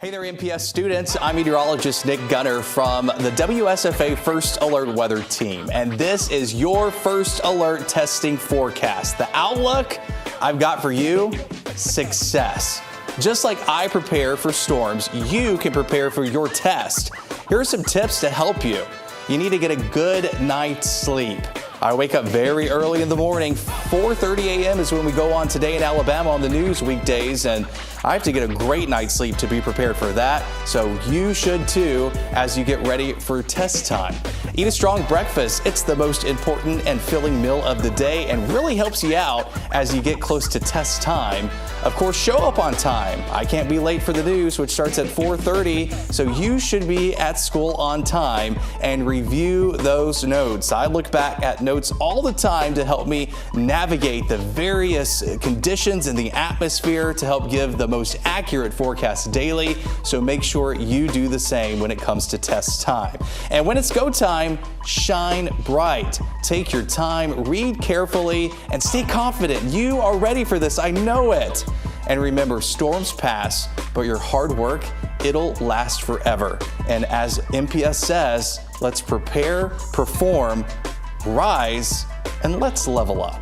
Hey there, MPS students. I'm meteorologist Nick Gunner from the WSFA First Alert Weather Team, and this is your First Alert testing forecast. The outlook I've got for you: success. Just like I prepare for storms, you can prepare for your test. Here are some tips to help you. You need to get a good night's sleep. I wake up very early in the morning. 4:30 a.m. is when we go on Today in Alabama on the news weekdays, and I have to get a great night's sleep to be prepared for that. So you should too as you get ready for test time. Eat a strong breakfast. It's the most important and filling meal of the day and really helps you out as you get close to test time. Of course, show up on time. I can't be late for the news, which starts at 4:30, so you should be at school on time and review those notes. I look back at notes all the time to help me navigate the various conditions in the atmosphere to help give the most accurate forecast daily, so make sure you do the same when it comes to test time. And when it's go time, shine bright. Take your time, read carefully, and stay confident. You are ready for this, I know it. And remember, storms pass, but your hard work, it'll last forever. And as MPS says, let's prepare, perform, rise, and let's level up.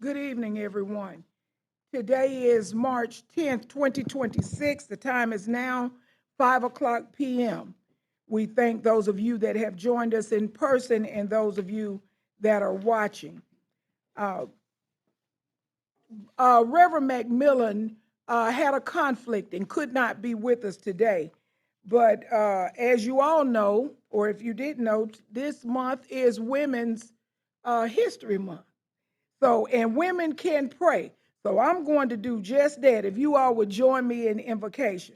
Good evening, everyone. Today is March 10th, 2026. The time is now 5 o'clock p.m. We thank those of you that have joined us in person and those of you that are watching. Reverend McMillan had a conflict and could not be with us today. But as you all know, or if you didn't know, this month is Women's History Month. So, and women can pray. So I'm going to do just that. If you all would join me in invocation.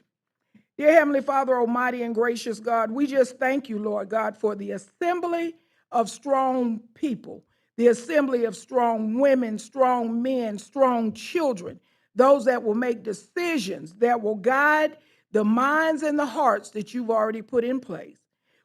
Dear Heavenly Father, Almighty and gracious God, we just thank you, Lord God, for the assembly of strong people, the assembly of strong women, strong men, strong children, those that will make decisions that will guide the minds and the hearts that you've already put in place.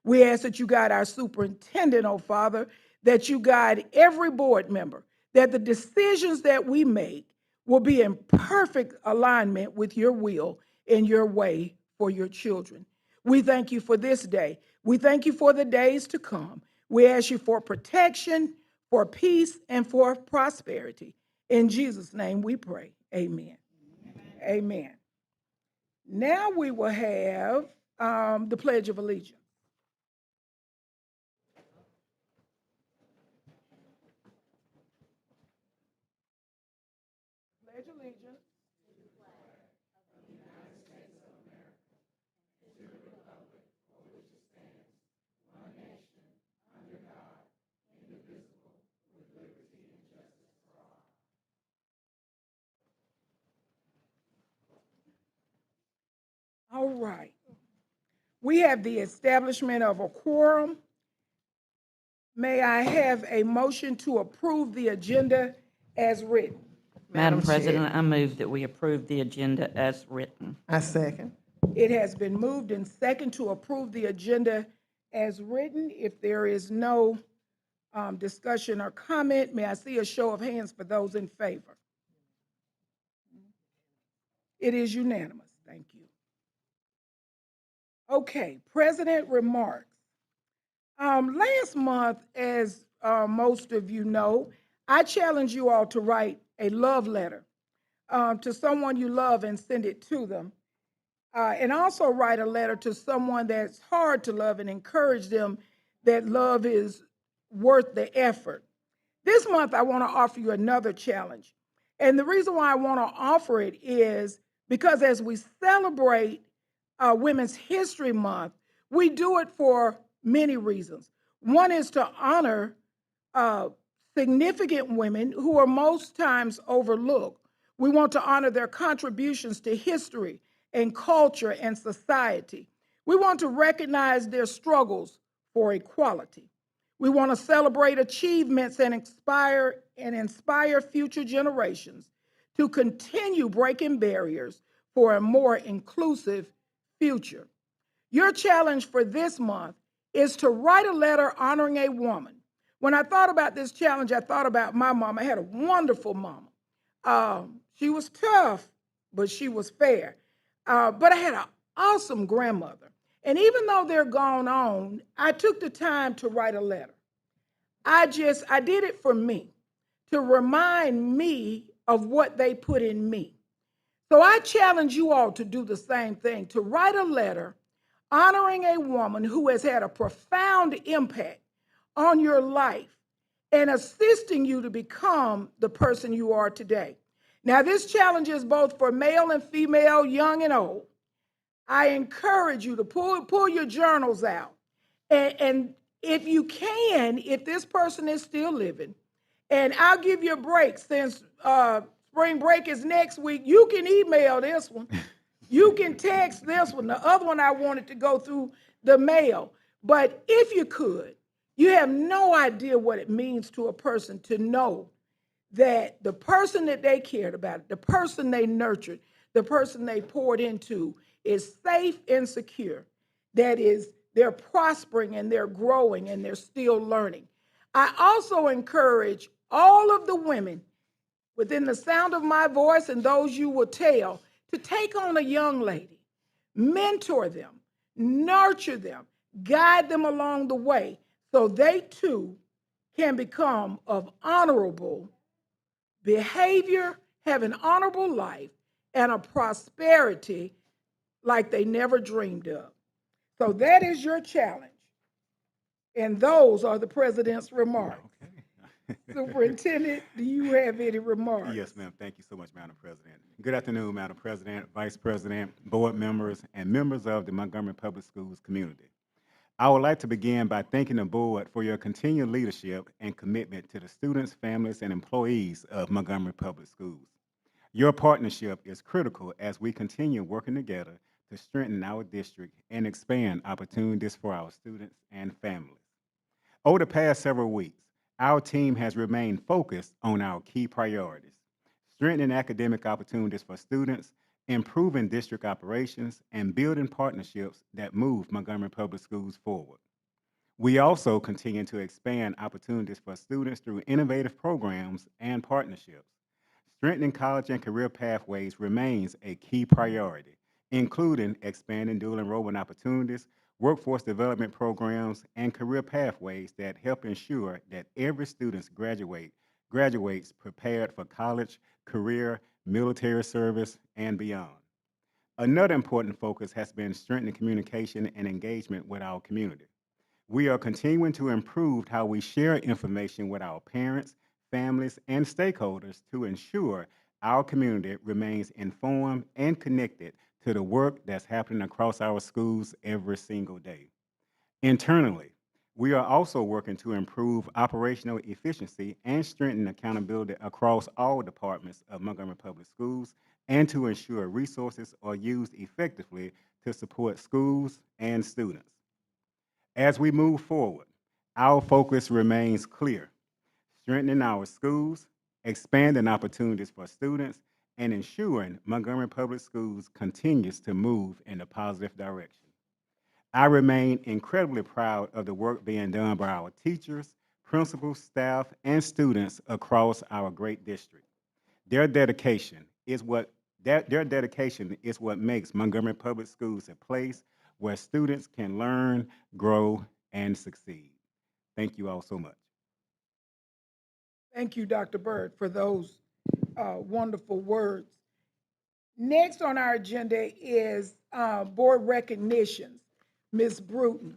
We ask that you guide our superintendent, oh Father, that you guide every board member, that the decisions that we make will be in perfect alignment with your will and your way for your children. We thank you for this day. We thank you for the days to come. We ask you for protection, for peace, and for prosperity. In Jesus' name we pray. Amen. Amen. Now we will have the Pledge of Allegiance. Pledge allegiance. All right. We have the establishment of a quorum. May I have a motion to approve the agenda as written? Madam President, I move that we approve the agenda as written. I second. It has been moved and second to approve the agenda as written. If there is no discussion or comment, may I see a show of hands for those in favor? It is unanimous. Thank you. Okay, President remarks. Last month, as most of you know, I challenged you all to write a love letter to someone you love and send it to them. And also write a letter to someone that's hard to love and encourage them that love is worth the effort. This month, I want to offer you another challenge. And the reason why I want to offer it is because as we celebrate Women's History Month, we do it for many reasons. One is to honor significant women who are most times overlooked. We want to honor their contributions to history and culture and society. We want to recognize their struggles for equality. We want to celebrate achievements and inspire future generations to continue breaking barriers for a more inclusive future. Your challenge for this month is to write a letter honoring a woman. When I thought about this challenge, I thought about my mom. I had a wonderful mama. She was tough, but she was fair. But I had an awesome grandmother. And even though they're gone on, I took the time to write a letter. I did it for me, to remind me of what they put in me. So I challenge you all to do the same thing, to write a letter honoring a woman who has had a profound impact on your life and assisting you to become the person you are today. Now, this challenge is both for male and female, young and old. I encourage you to pull your journals out. And if you can, if this person is still living, and I'll give you a break since spring break is next week, you can email this one. You can text this one. The other one I wanted to go through the mail. But if you could, you have no idea what it means to a person to know that the person that they cared about, the person they nurtured, the person they poured into is safe and secure. That is, they're prospering and they're growing and they're still learning. I also encourage all of the women within the sound of my voice and those you will tell to take on a young lady, mentor them, nurture them, guide them along the way so they too can become of honorable behavior, have an honorable life, and a prosperity like they never dreamed of. So that is your challenge. And those are the president's remarks. Okay. Superintendent, do you have any remarks? Yes, ma'am. Thank you so much, Madam President. Good afternoon, Madam President, Vice President, board members, and members of the Montgomery Public Schools community. I would like to begin by thanking the board for your continued leadership and commitment to the students, families, and employees of Montgomery Public Schools. Your partnership is critical as we continue working together to strengthen our district and expand opportunities for our students and families. Over the past several weeks, our team has remained focused on our key priorities: strengthening academic opportunities for students, improving district operations, and building partnerships that move Montgomery Public Schools forward. We also continue to expand opportunities for students through innovative programs and partnerships. Strengthening college and career pathways remains a key priority, including expanding dual enrollment opportunities, workforce development programs, and career pathways that help ensure that every student graduates prepared for college, career, military service, and beyond. Another important focus has been strengthening communication and engagement with our community. We are continuing to improve how we share information with our parents, families, and stakeholders to ensure our community remains informed and connected to the work that's happening across our schools every single day. Internally, we are also working to improve operational efficiency and strengthen accountability across all departments of Montgomery Public Schools and to ensure resources are used effectively to support schools and students. As we move forward, our focus remains clear: strengthening our schools, expanding opportunities for students, and ensuring Montgomery Public Schools continues to move in a positive direction. I remain incredibly proud of the work being done by our teachers, principals, staff, and students across our great district. Their dedication is what their dedication is what makes Montgomery Public Schools a place where students can learn, grow, and succeed. Thank you all so much. Thank you, Dr. Byrd, for those wonderful words. Next on our agenda is board recognitions. Ms. Bruton.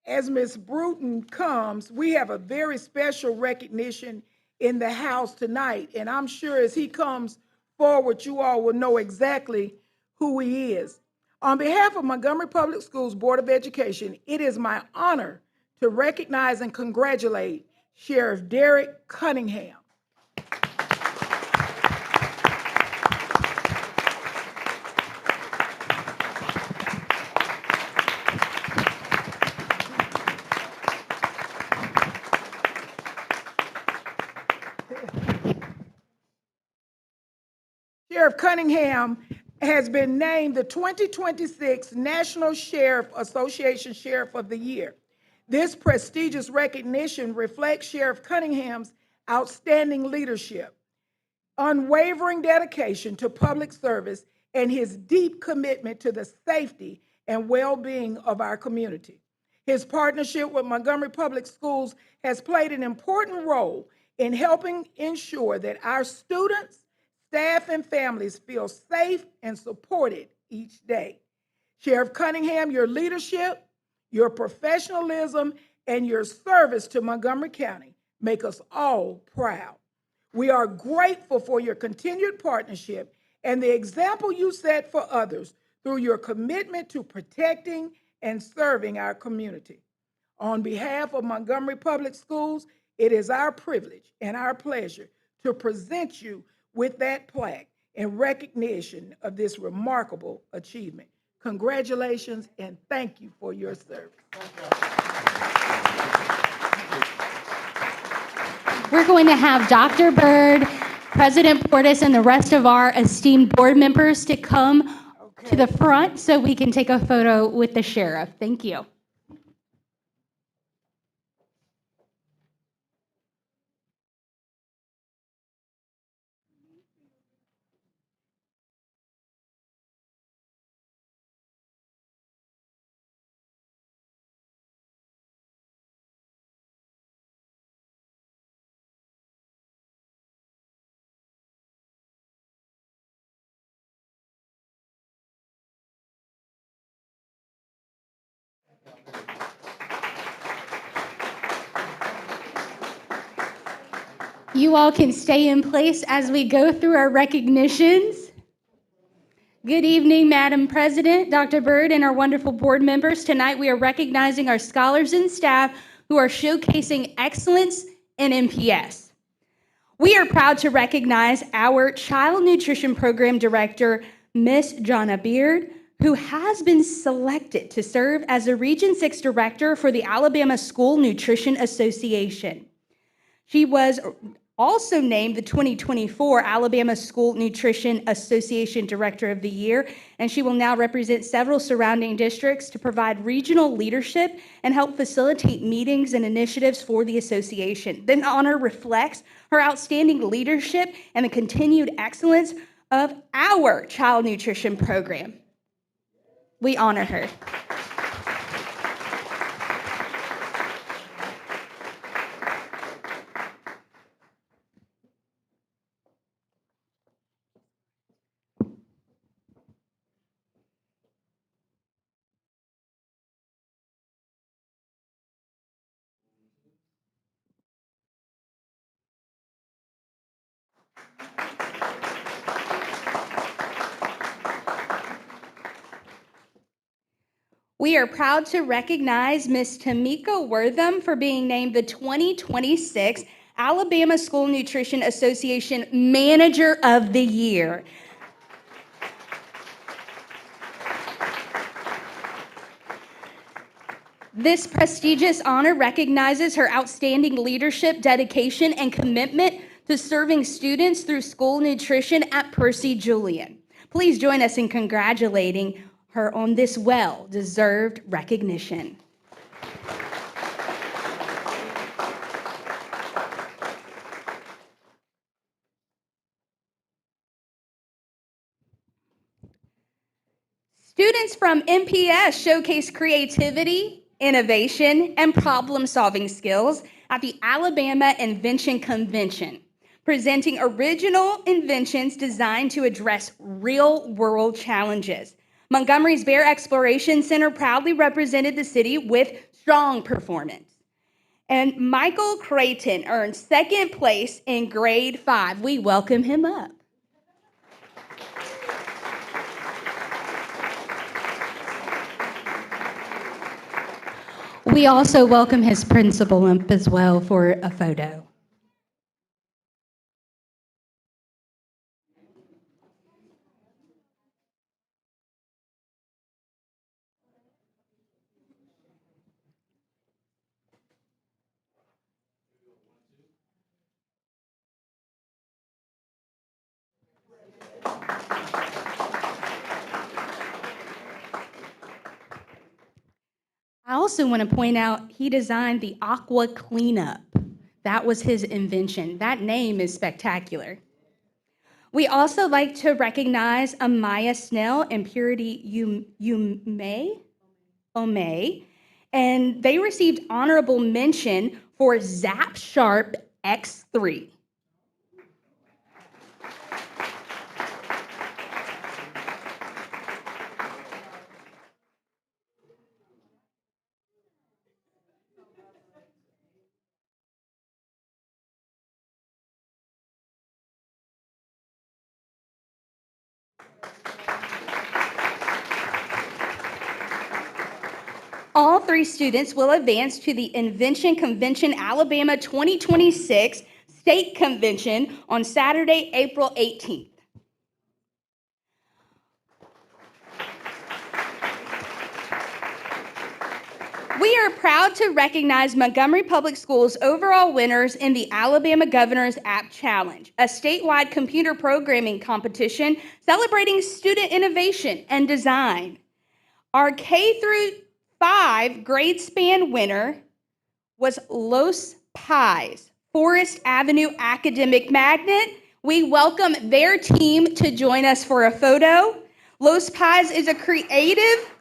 As Ms. Bruton comes, we have a very special recognition in the house tonight, and I'm sure as he comes forward, you all will know exactly who he is. On behalf of Montgomery Public Schools Board of Education, it is my honor to recognize and congratulate Sheriff Derek Cunningham. Sheriff Cunningham has been named the 2026 National Sheriff Association Sheriff of the Year. This prestigious recognition reflects Sheriff Cunningham's outstanding leadership, unwavering dedication to public service, and his deep commitment to the safety and well-being of our community. His partnership with Montgomery Public Schools has played an important role in helping ensure that our students, staff, and families feel safe and supported each day. Sheriff Cunningham, your leadership, your professionalism, and your service to Montgomery County make us all proud. We are grateful for your continued partnership and the example you set for others through your commitment to protecting and serving our community. On behalf of Montgomery Public Schools, it is our privilege and our pleasure to present you with that plaque in recognition of this remarkable achievement. Congratulations and thank you for your service. We're going to have Dr. Byrd, President Portis, and the rest of our esteemed board members to come to the front so we can take a photo with the sheriff. Thank you. You all can stay in place as we go through our recognitions. Good evening, Madam President, Dr. Byrd, and our wonderful board members. Tonight we are recognizing our scholars and staff who are showcasing excellence in MPS. We are proud to recognize our Child Nutrition Program Director, Miss Jonna Beard, who has been selected to serve as the Region 6 Director for the Alabama School Nutrition Association. She was also named the 2024 Alabama School Nutrition Association Director of the Year, and she will now represent several surrounding districts to provide regional leadership and help facilitate meetings and initiatives for the association. The honor reflects her outstanding leadership and the continued excellence of our child nutrition program. We honor her. We are proud to recognize Ms. Tamika Wortham for being named the 2026 Alabama School Nutrition Association Manager of the Year. This prestigious honor recognizes her outstanding leadership, dedication, and commitment to serving students through school nutrition at Percy Julian. Please join us in congratulating her on this well-deserved recognition. Students from MPS showcase creativity, innovation, and problem-solving skills at the Alabama Invention Convention, presenting original inventions designed to address real-world challenges. Montgomery's Bear Exploration Center proudly represented the city with strong performance. And Michael Creighton earned second place in grade 5. We welcome him up. We also welcome his principal up as well for a photo. I also want to point out he designed the Aqua Cleanup. That was his invention. That name is spectacular. We also like to recognize Amaya Snell and Purity Omei, and they received honorable mention for Zap Sharp X3. All 3 students will advance to the Invention Convention Alabama 2026 State Convention on Saturday, April 18th. We are proud to recognize Montgomery Public Schools' overall winners in the Alabama Governor's App Challenge, a statewide computer programming competition celebrating student innovation and design. Our K through 5 grade span winner was Los Pies, Forest Avenue Academic Magnet. We welcome their team to join us for a photo. Los Pies is a creative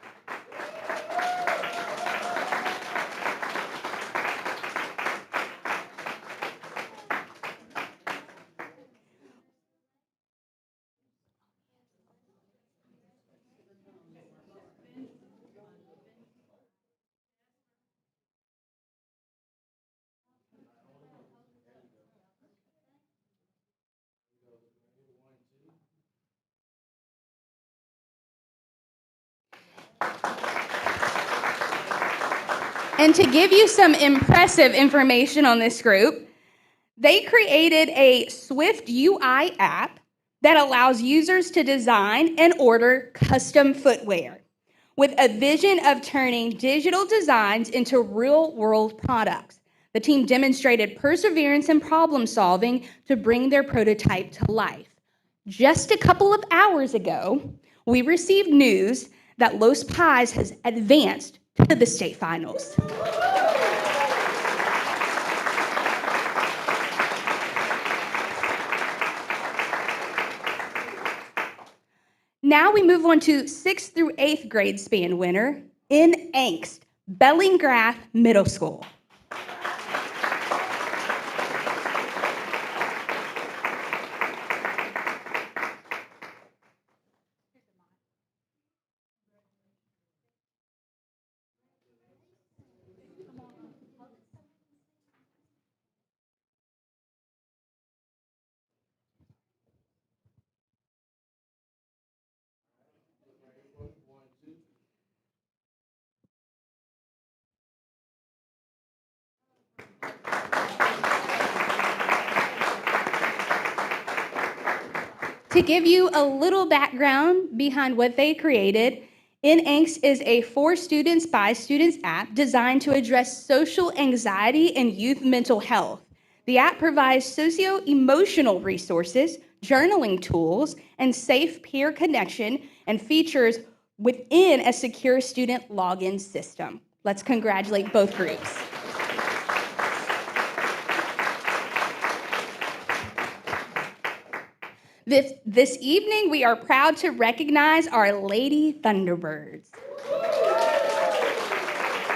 And to give you some impressive information on this group, they created a Swift UI app that allows users to design and order custom footwear with a vision of turning digital designs into real-world products. The team demonstrated perseverance and problem solving to bring their prototype to life. Just a couple of hours ago, we received news that Los Pies has advanced to the state finals. Now we move on to 6th through 8th grade span winner in Angst, Bellingrath Middle School. To give you a little background behind what they created, In Angst is a for students by students app designed to address social anxiety and youth mental health. The app provides socio-emotional resources, journaling tools, and safe peer connection, and features within a secure student login system. Let's congratulate both groups. This evening, we are proud to recognize our Lady Thunderbirds.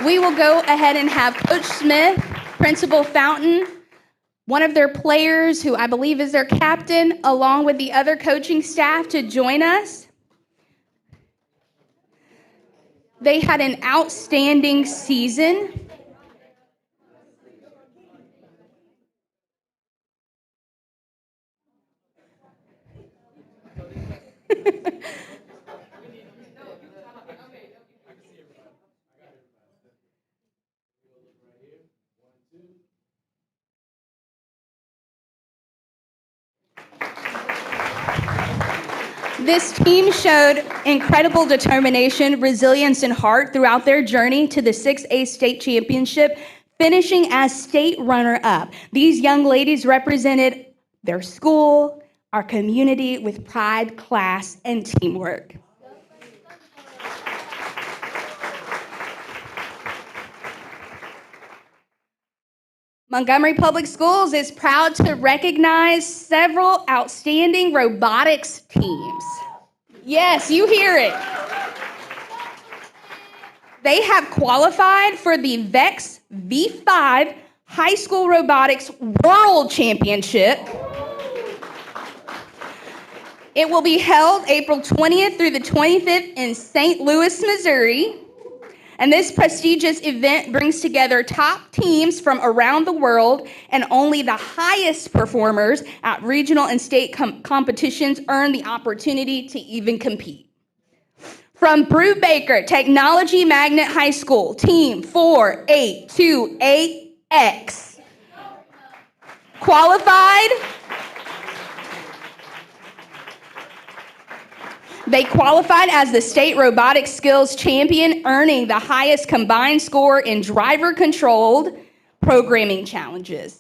We will go ahead and have Coach Smith, Principal Fountain, one of their players, who I believe is their captain, along with the other coaching staff to join us. They had an outstanding season. This team showed incredible determination, resilience, and heart throughout their journey to the 6A state championship, finishing as state runner-up. These young ladies represented their school, our community with pride, class, and teamwork. Montgomery Public Schools is proud to recognize several outstanding robotics teams. Yes, you hear it. They have qualified for the VEX V5 High School Robotics World Championship. It will be held April 20th through the 25th in St. Louis, Missouri. And this prestigious event brings together top teams from around the world, and only the highest performers at regional and state competitions earn the opportunity to even compete. From Brubaker Technology Magnet High School, Team 4828X. Qualified. They qualified as the state robotic skills champion, earning the highest combined score in driver-controlled programming challenges.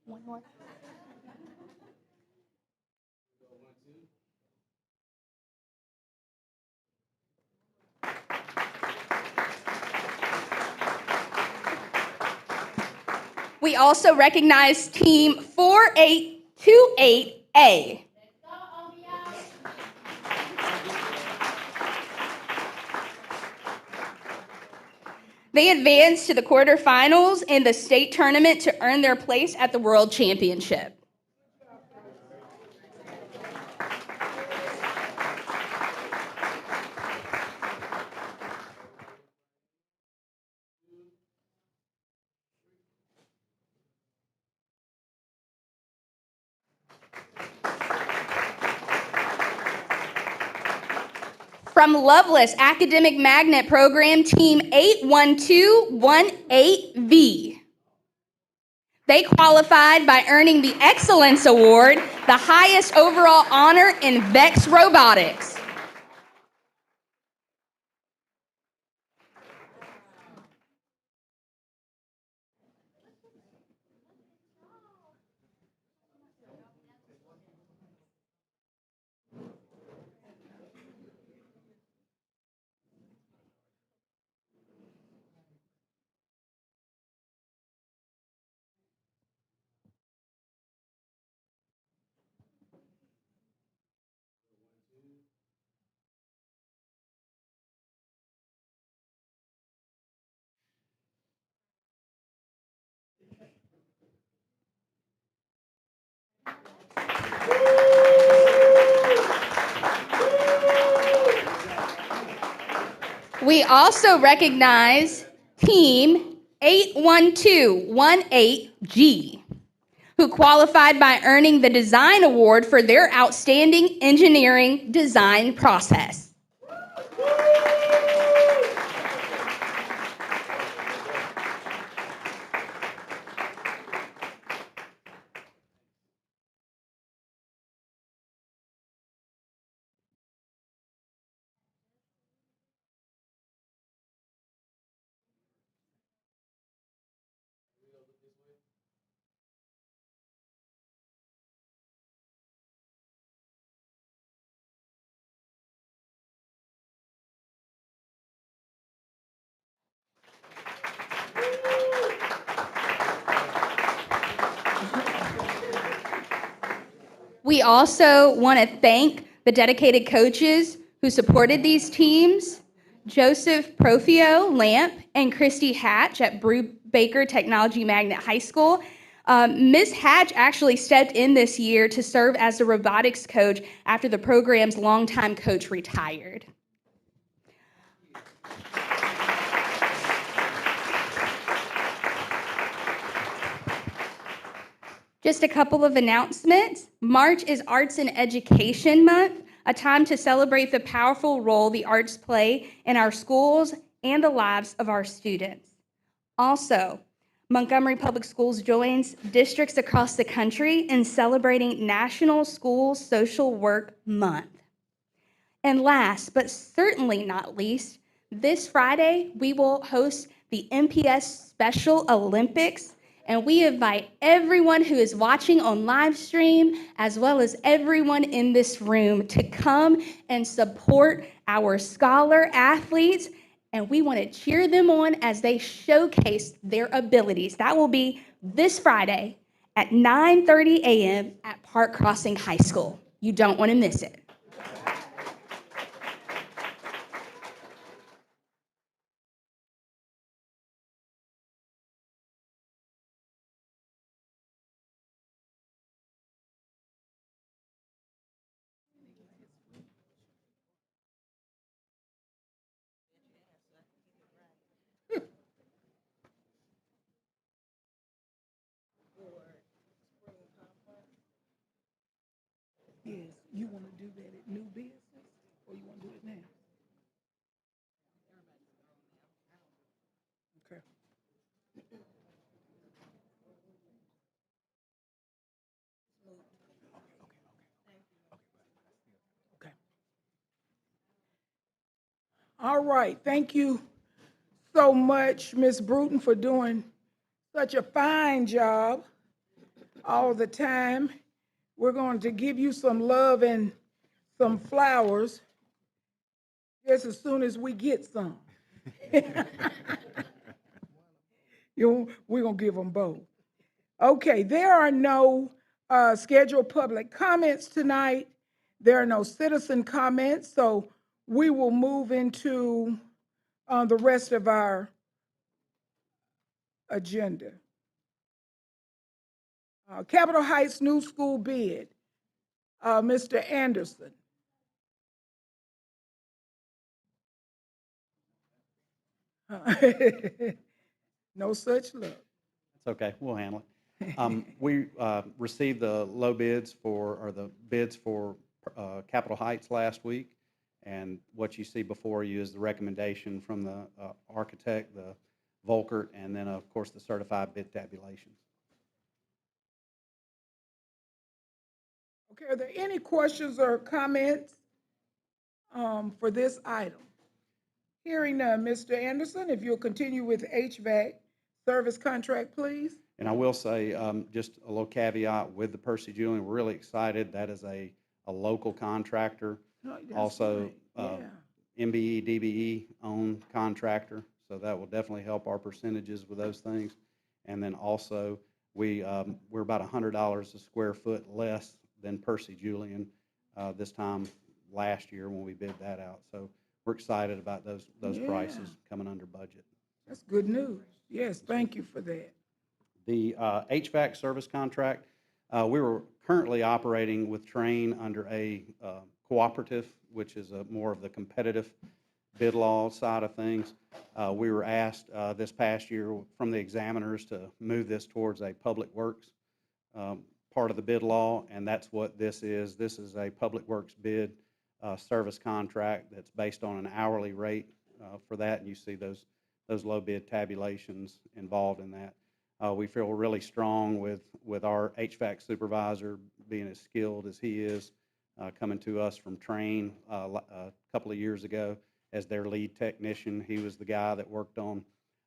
One more. We also recognize Team 4828A. They advanced to the quarterfinals in the state tournament to earn their place at the World Championship. From Loveless Academic Magnet Program, Team 81218V. They qualified by earning the Excellence Award, the highest overall honor in VEX Robotics. We also recognize Team 81218G, who qualified by earning the Design Award for their outstanding engineering design process. We also want to thank the dedicated coaches who supported these teams, Joseph Profio Lamp and Christy Hatch at Baker Technology Magnet High School. Ms. Hatch actually stepped in this year to serve as the robotics coach after the program's longtime coach retired. Just a couple of announcements. March is Arts and Education Month, a time to celebrate the powerful role the arts play in our schools and the lives of our students. Also, Montgomery Public Schools joins districts across the country in celebrating National School Social Work Month. And last, but certainly not least, this Friday, we will host the MPS Special Olympics, and we invite everyone who is watching on live stream, as well as everyone in this room, to come and support our scholar athletes, and we want to cheer them on as they showcase their abilities. That will be this Friday at 9:30 a.m. at Park Crossing High School. You don't want to miss it. Yes, you want to do that at new business, or you want to do it now? Okay. Okay. All right, thank you so much, Ms. Bruton, for doing such a fine job all the time. We're going to give you some love and some flowers just as soon as we get some. We're going to give them both. Okay, there are no scheduled public comments tonight. There are no citizen comments, so we will move into the rest of our agenda. Capitol Heights new school bid. Mr. Anderson. No such luck. It's okay, we'll handle it. We received the low bids or the bids for Capitol Heights last week, and what you see before you is the recommendation from the architect, the Volkert, and then, of course, the certified bid tabulations. Okay, are there any questions or comments for this item? Hearing none, Mr. Anderson, if you'll continue with HVAC service contract, please. And I will say, just a little caveat with the Percy Julian, we're really excited. That is a local contractor, Oh, that's also right. Yeah. MBE, DBE owned contractor, so that will definitely help our percentages with those things. And then also, we're about $100 a square foot less than Percy Julian this time last year when we bid that out. So we're excited about those Yeah. prices coming under budget. That's good news. Yes, thank you for that. The HVAC service contract, we were currently operating with Train under a cooperative, which is more of the competitive bid law side of things. We were asked this past year from the examiners to move this towards a public works part of the bid law, and that's what this is. This is a public works bid service contract that's based on an hourly rate for that, and you see those low bid tabulations involved in that. We feel really strong with our HVAC supervisor being as skilled as he is, coming to us from Train a couple of years ago as their lead technician. He was the guy that worked on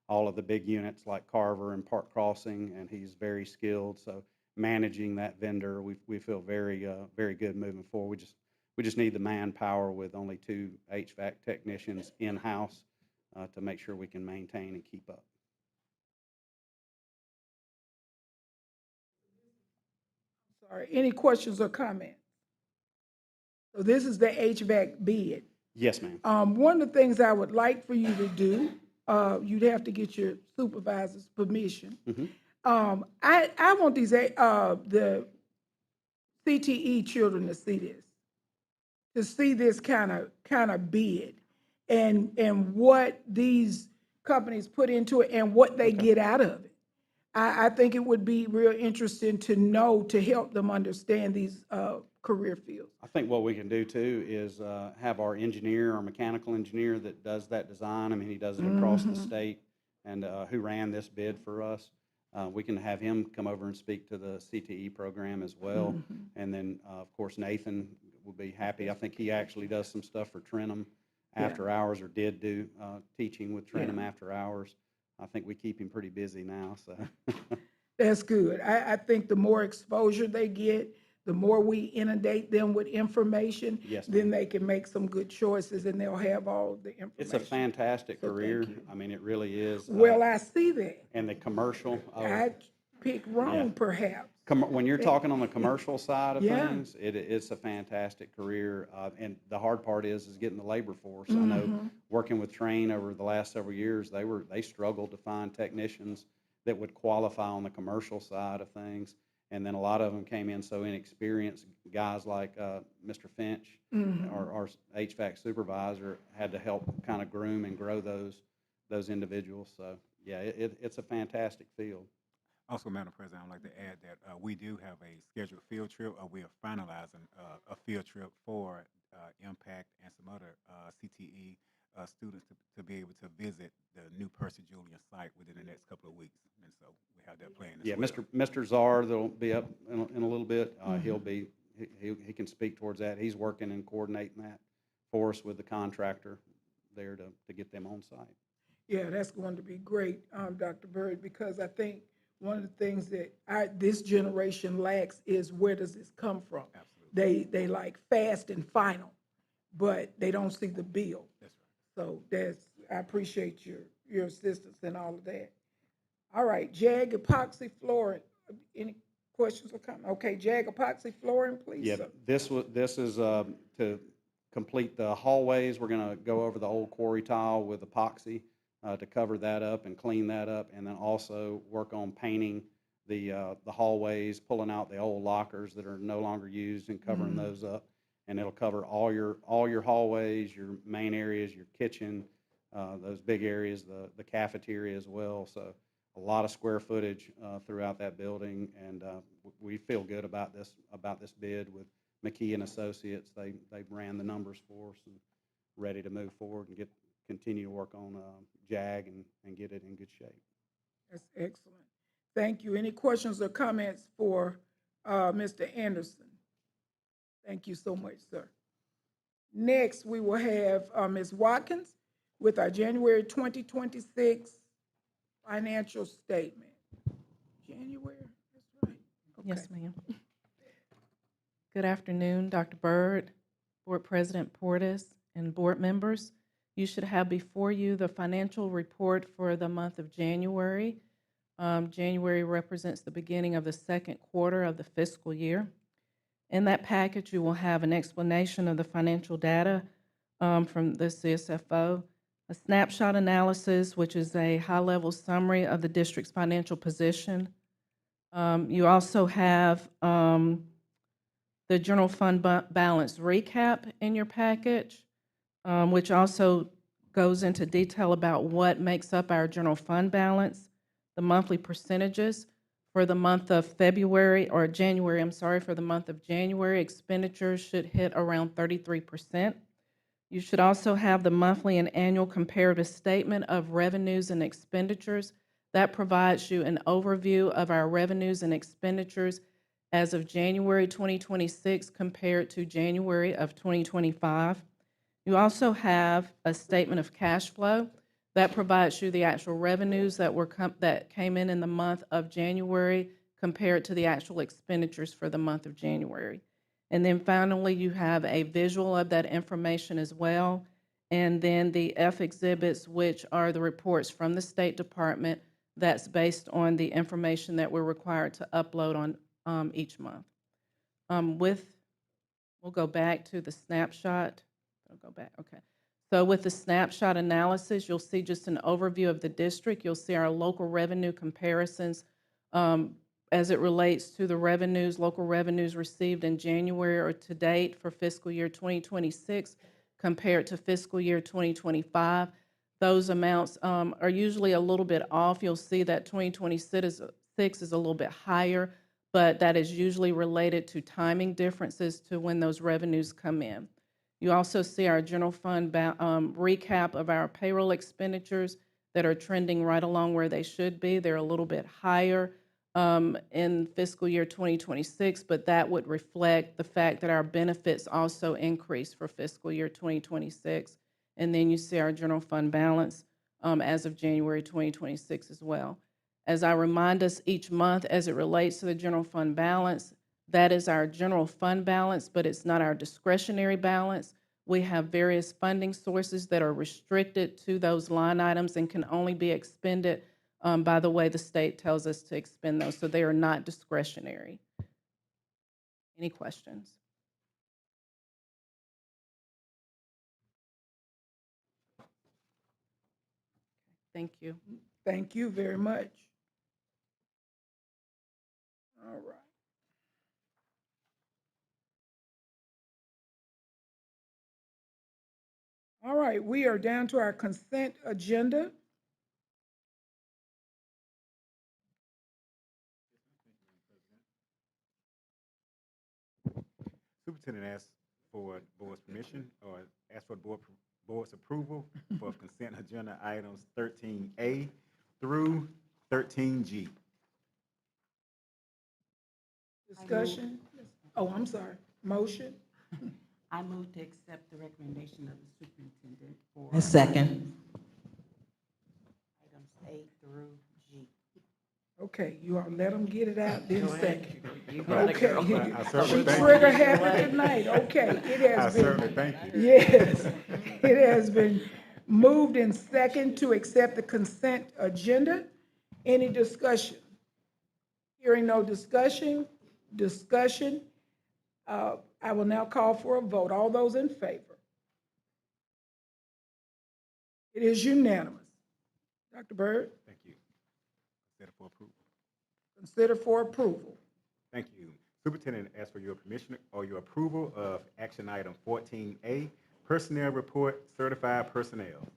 all of the big units like Carver and Park Crossing, and he's very skilled. So managing that vendor, we feel very good moving forward. We just need the manpower with only 2 HVAC technicians in-house to make sure we can maintain and keep up. Sorry, any questions or comments? So this is the HVAC bid. Yes, ma'am. One of the things I would like for you to do, you'd have to get your supervisor's permission. I want these, the CTE children to see this kind of bid and what these companies put into it and what they get out of it. I think it would be real interesting to know, to help them understand these career fields. I think what we can do too is have our engineer, our mechanical engineer that does that design. I mean, he does it across the state, and who ran this bid for us. We can have him come over and speak to the CTE program as well. And then, of course, Nathan will be happy. I think he actually does some stuff for Trenum after hours, or did do teaching with Trenum after hours. I think we keep him pretty busy now, so. That's good. I think the more exposure they get, the more we inundate them with information, Yes, then they can make some good choices and they'll have all the information. It's a fantastic So career. thank you. I mean, it really is. Well, I see that. And the commercial. I picked wrong, perhaps. When you're talking on the commercial side of Yeah. things, it's a fantastic career. And the hard part is getting the labor force. I know working with Train over the last several years, they struggled to find technicians that would qualify on the commercial side of things. And then a lot of them came in so inexperienced. Guys like Mr. Finch, our HVAC supervisor, had to help kind of groom and grow those individuals. So yeah, it's a fantastic field. Also, Madam President, I'd like to add that we do have a scheduled field trip. We are finalizing a field trip for Impact and some other CTE students to be able to visit the new Percy Julian site within the next couple of weeks. And so we have that planned as well. Mr. Czar, that'll be up in a little bit. He can speak towards that. He's working and coordinating that for us with the contractor there to get them on site. Yeah, that's going to be great, Dr. Bird, because I think one of the things that this generation lacks is, where does this come from? Absolutely. They like fast and final, but they don't see the bill. That's right. So I appreciate your assistance in all of that. All right, JAG epoxy flooring. Any questions or comments? Okay, JAG epoxy flooring, please. Yeah, sir. this is to complete the hallways. We're going to go over the old quarry tile with epoxy to cover that up and clean that up, and then also work on painting the hallways, pulling out the old lockers that are no longer used and covering those up. And it'll cover all your hallways, your main areas, your kitchen, those big areas, the cafeteria as well. So a lot of square footage throughout that building, and we feel good about this bid with McKee and Associates. They ran the numbers for us and ready to move forward and continue to work on JAG and get it in good shape. That's excellent. Thank you. Any questions or comments for Mr. Anderson? Thank you so much, sir. Next, we will have Ms. Watkins with our January 2026 financial statement. January, that's right. Okay. Yes, ma'am. Good afternoon, Dr. Byrd, Board President Portis, and board members. You should have before you the financial report for the month of January. January represents the beginning of the second quarter of the fiscal year. In that package, you will have an explanation of the financial data from the CSFO, a snapshot analysis, which is a high-level summary of the district's financial position. You also have the general fund balance recap in your package, which also goes into detail about what makes up our general fund balance, the monthly percentages. For the month of January, for the month of January, expenditures should hit around 33%. You should also have the monthly and annual comparative statement of revenues and expenditures. That provides you an overview of our revenues and expenditures as of January 2026 compared to January of 2025. You also have a statement of cash flow. That provides you the actual revenues that came in the month of January compared to the actual expenditures for the month of January. And then finally, you have a visual of that information as well. And then the F exhibits, which are the reports from the State Department that's based on the information that we're required to upload on each month. We'll go back to the snapshot. I'll go back, okay. So with the snapshot analysis, you'll see just an overview of the district. You'll see our local revenue comparisons as it relates to the local revenues received in January or to date for fiscal year 2026 compared to fiscal year 2025. Those amounts are usually a little bit off. You'll see that 2026 is a little bit higher, but that is usually related to timing differences to when those revenues come in. You also see our general fund recap of our payroll expenditures that are trending right along where they should be. They're a little bit higher in fiscal year 2026, but that would reflect the fact that our benefits also increased for fiscal year 2026. And then you see our general fund balance as of January 2026 as well. As I remind us each month as it relates to the general fund balance, that is our general fund balance, but it's not our discretionary balance. We have various funding sources that are restricted to those line items and can only be expended by the way the state tells us to expend those, so they are not discretionary. Any questions? Thank you. Thank you very much. All right. All right, we are down to our consent agenda. Superintendent asks for board's permission or asks for board's approval for consent agenda items 13A through 13G. Discussion? Oh, I'm sorry. Motion? I move to accept the recommendation of the superintendent for. A second. Items A through G. Okay, you all let them get it out then second. You got it, girl. Okay. I certainly She thank trigger you. happy tonight. Okay, it I has been. certainly thank you. Yes, it has been moved and second to accept the consent agenda. Any discussion? Hearing no discussion, I will now call for a vote. All those in favor? It is unanimous. Dr. Byrd, Thank you. Consider for approval. consider for approval. Thank you. Superintendent, ask for your permission or your approval of action item 14A, personnel report, certified personnel.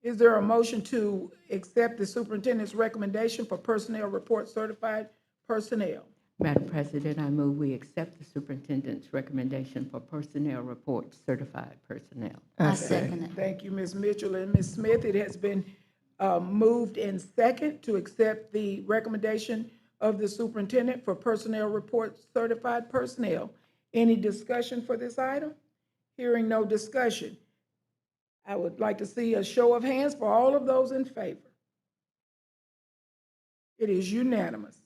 Is there a motion to accept the superintendent's recommendation for personnel report certified personnel? Madam President, I move we accept the superintendent's recommendation for personnel report certified personnel. I second it. Thank you, Ms. Mitchell and Ms. Smith. It has been moved in second to accept the recommendation of the superintendent for personnel report certified personnel. Any discussion for this item? Hearing no discussion. I would like to see a show of hands for all of those in favor. It is unanimous.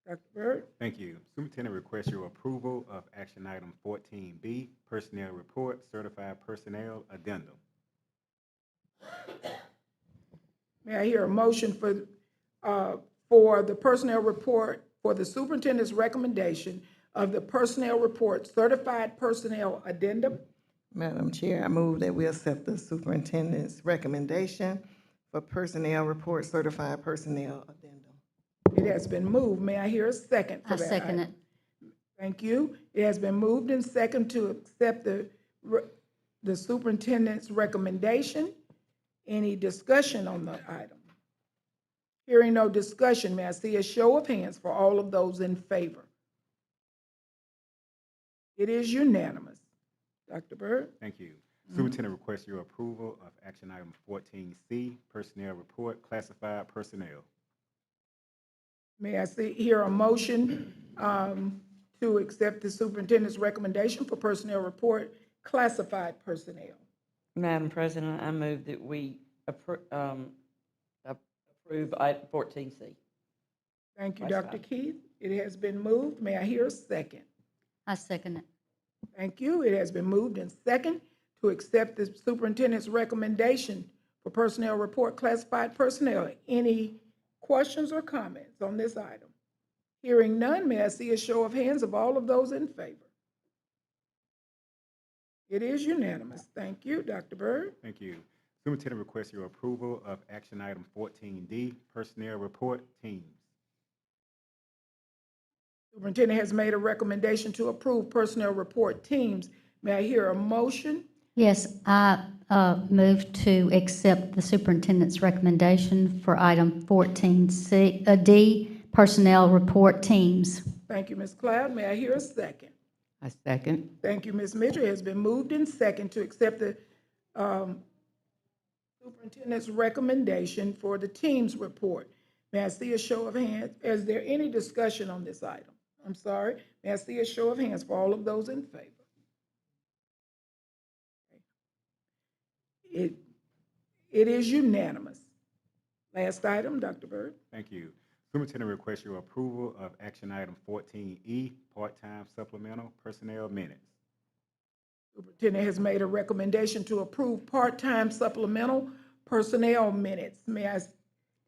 Dr. Byrd? Thank you. Superintendent requests your approval of action item 14B, personnel report, certified personnel addendum. May I hear a motion for the personnel report, for the superintendent's recommendation of the personnel report certified personnel addendum? Madam Chair, I move that we accept the superintendent's recommendation for personnel report certified personnel addendum. It has been moved. May I hear a second for I that? second it. item? Thank you. It has been moved and second to accept the superintendent's recommendation. Any discussion on the item? Hearing no discussion, may I see a show of hands for all of those in favor? It is unanimous. Dr. Byrd? Thank you. Superintendent requests your approval of action item 14C, personnel report, classified personnel. May I hear a motion to accept the superintendent's recommendation for personnel report, classified personnel? Madam President, I move that we approve item 14C. Thank you, Classified. Dr. Keith. It has been moved. May I hear a second? I second it. Thank you. It has been moved and second to accept the superintendent's recommendation for personnel report, classified personnel. Any questions or comments on this item? Hearing none, may I see a show of hands of all of those in favor? It is unanimous. Thank you, Dr. Byrd. Thank you. Superintendent requests your approval of action item 14D, personnel report, teams. Superintendent has made a recommendation to approve personnel report teams. May I hear a motion? Yes, I move to accept the superintendent's recommendation for item 14D, personnel report teams. Thank you, Ms. Cloud. May I hear a second? I second. Thank you, Ms. Mitchell. It has been moved in second to accept the superintendent's recommendation for the teams report. May I see a show of hands? Is there any discussion on this item? I'm sorry. May I see a show of hands for all of those in favor? It is unanimous. Last item, Dr. Byrd. Thank you. Superintendent requests your approval of action item 14E, part-time supplemental personnel minutes. Superintendent has made a recommendation to approve part-time supplemental personnel minutes. May I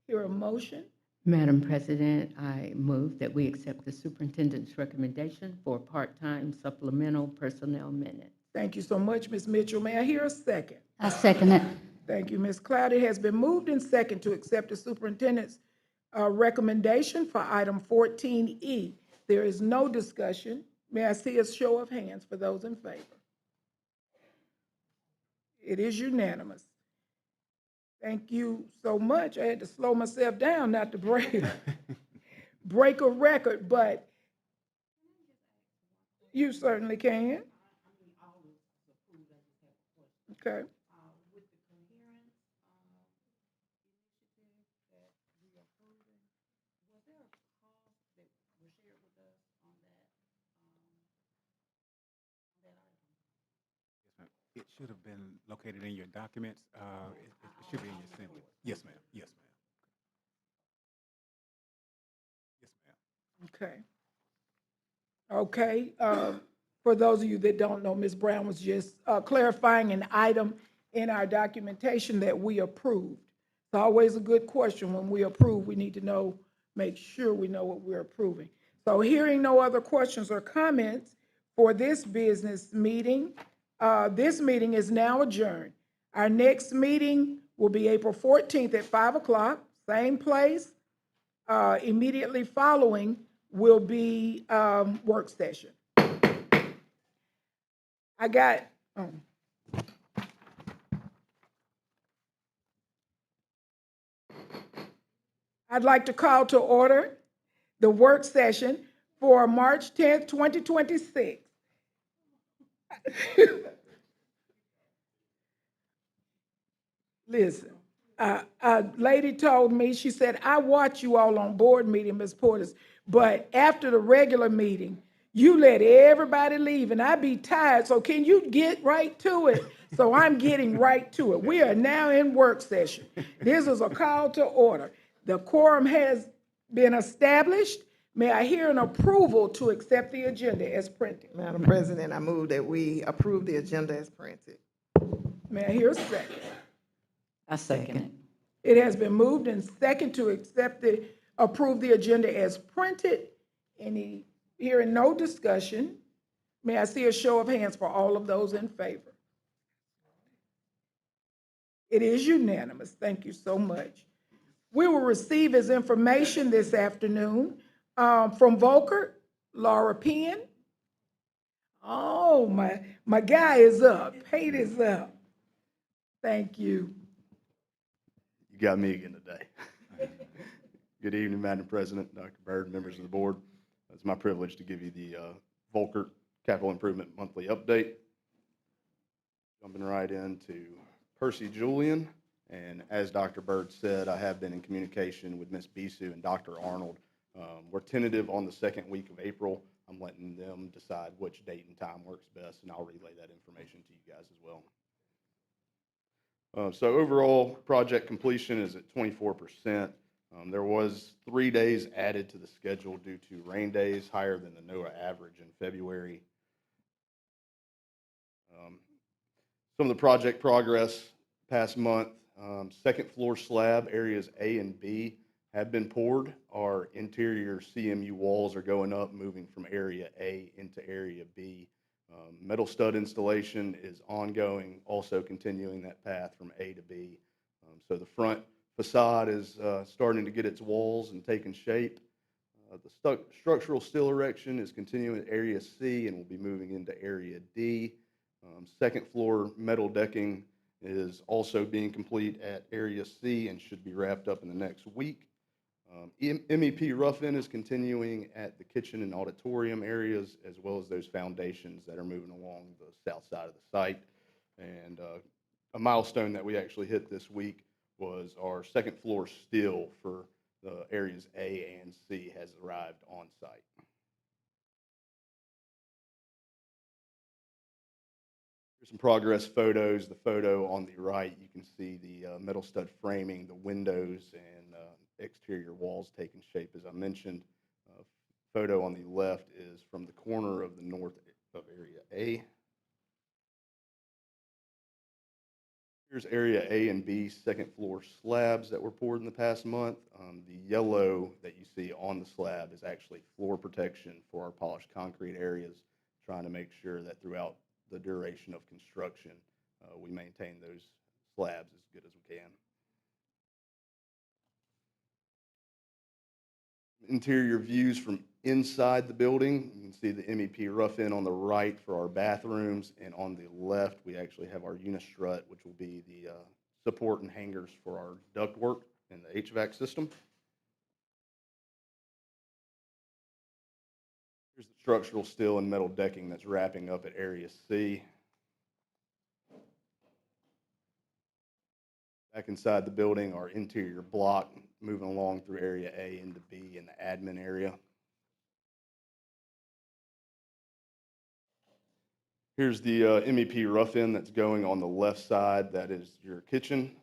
hear a motion? Madam President, I move that we accept the superintendent's recommendation for part-time supplemental personnel minutes. Thank you so much, Ms. Mitchell. May I hear a second? I second it. Thank you, Ms. Cloud. It has been moved in second to accept the superintendent's recommendation for item 14E. There is no discussion. May I see a show of hands for those in favor? It is unanimous. Thank you so much. I had to slow myself down not to break a record, but you certainly can. Okay. It should have been located in your documents. It should be in your assembly. Yes, ma'am. Yes, ma'am. Yes, ma'am. Okay. For those of you that don't know, Ms. Brown was just clarifying an item in our documentation that we approved. It's always a good question when we approve. We need to know, make sure we know what we're approving. So hearing no other questions or comments for this business meeting, this meeting is now adjourned. Our next meeting will be April 14th at 5 o'clock, same place. Immediately following will be work session. I got, I'd like to call to order the work session for March 10th, 2026. Listen, a lady told me, she said, I watch you all on board meeting, Ms. Portis, but after the regular meeting, you let everybody leave and I be tired, so can you get right to it? So I'm getting right to it. We are now in work session. This is a call to order. The quorum has been established. May I hear an approval to accept the agenda as printed? Madam President, I move that we approve the agenda as printed. May I hear a second? I second it. It has been moved and second to approve the agenda as printed. Hearing no discussion, may I see a show of hands for all of those in favor? It is unanimous. Thank you so much. We will receive as information this afternoon from Volker, Laura Penn. Oh, my guy is up. Pate is up. Thank you. You got me again today. Good evening, Madam President, Dr. Byrd, members of the board. It's my privilege to give you the Volker Capital Improvement Monthly Update. Jumping right into Percy Julian, and as Dr. Byrd said, I have been in communication with Ms. Bisu and Dr. Arnold. We're tentative on the second week of April. I'm letting them decide which date and time works best, and I'll relay that information to you guys as well. So overall, project completion is at 24%. There was 3 days added to the schedule due to rain days, higher than the NOAA average in February. Some of the project progress past month, second floor slab areas A and B have been poured. Our interior CMU walls are going up, moving from area A into area B. Metal stud installation is ongoing, also continuing that path from A to B. So the front facade is starting to get its walls and taking shape. The structural steel erection is continuing at area C and will be moving into area D. Second floor metal decking is also being complete at area C and should be wrapped up in the next week. MEP rough-in is continuing at the kitchen and auditorium areas, as well as those foundations that are moving along the south side of the site. And a milestone that we actually hit this week was our second floor steel for the areas A and C has arrived on site. Here's some progress photos. The photo on the right, you can see the metal stud framing, the windows, and exterior walls taking shape, as I mentioned. Photo on the left is from the corner of the north of area A. Here's area A and B second floor slabs that were poured in the past month. The yellow that you see on the slab is actually floor protection for our polished concrete areas, trying to make sure that throughout the duration of construction, we maintain those slabs as good as we can. Interior views from inside the building. You can see the MEP rough-in on the right for our bathrooms, and on the left we actually have our unistrut, which will be the support and hangers for our ductwork and the HVAC system. Here's the structural steel and metal decking that's wrapping up at area C. Back inside the building, our interior block moving along through area A into B in the admin area. Here's the MEP rough-in that's going on the left side. That is your kitchen.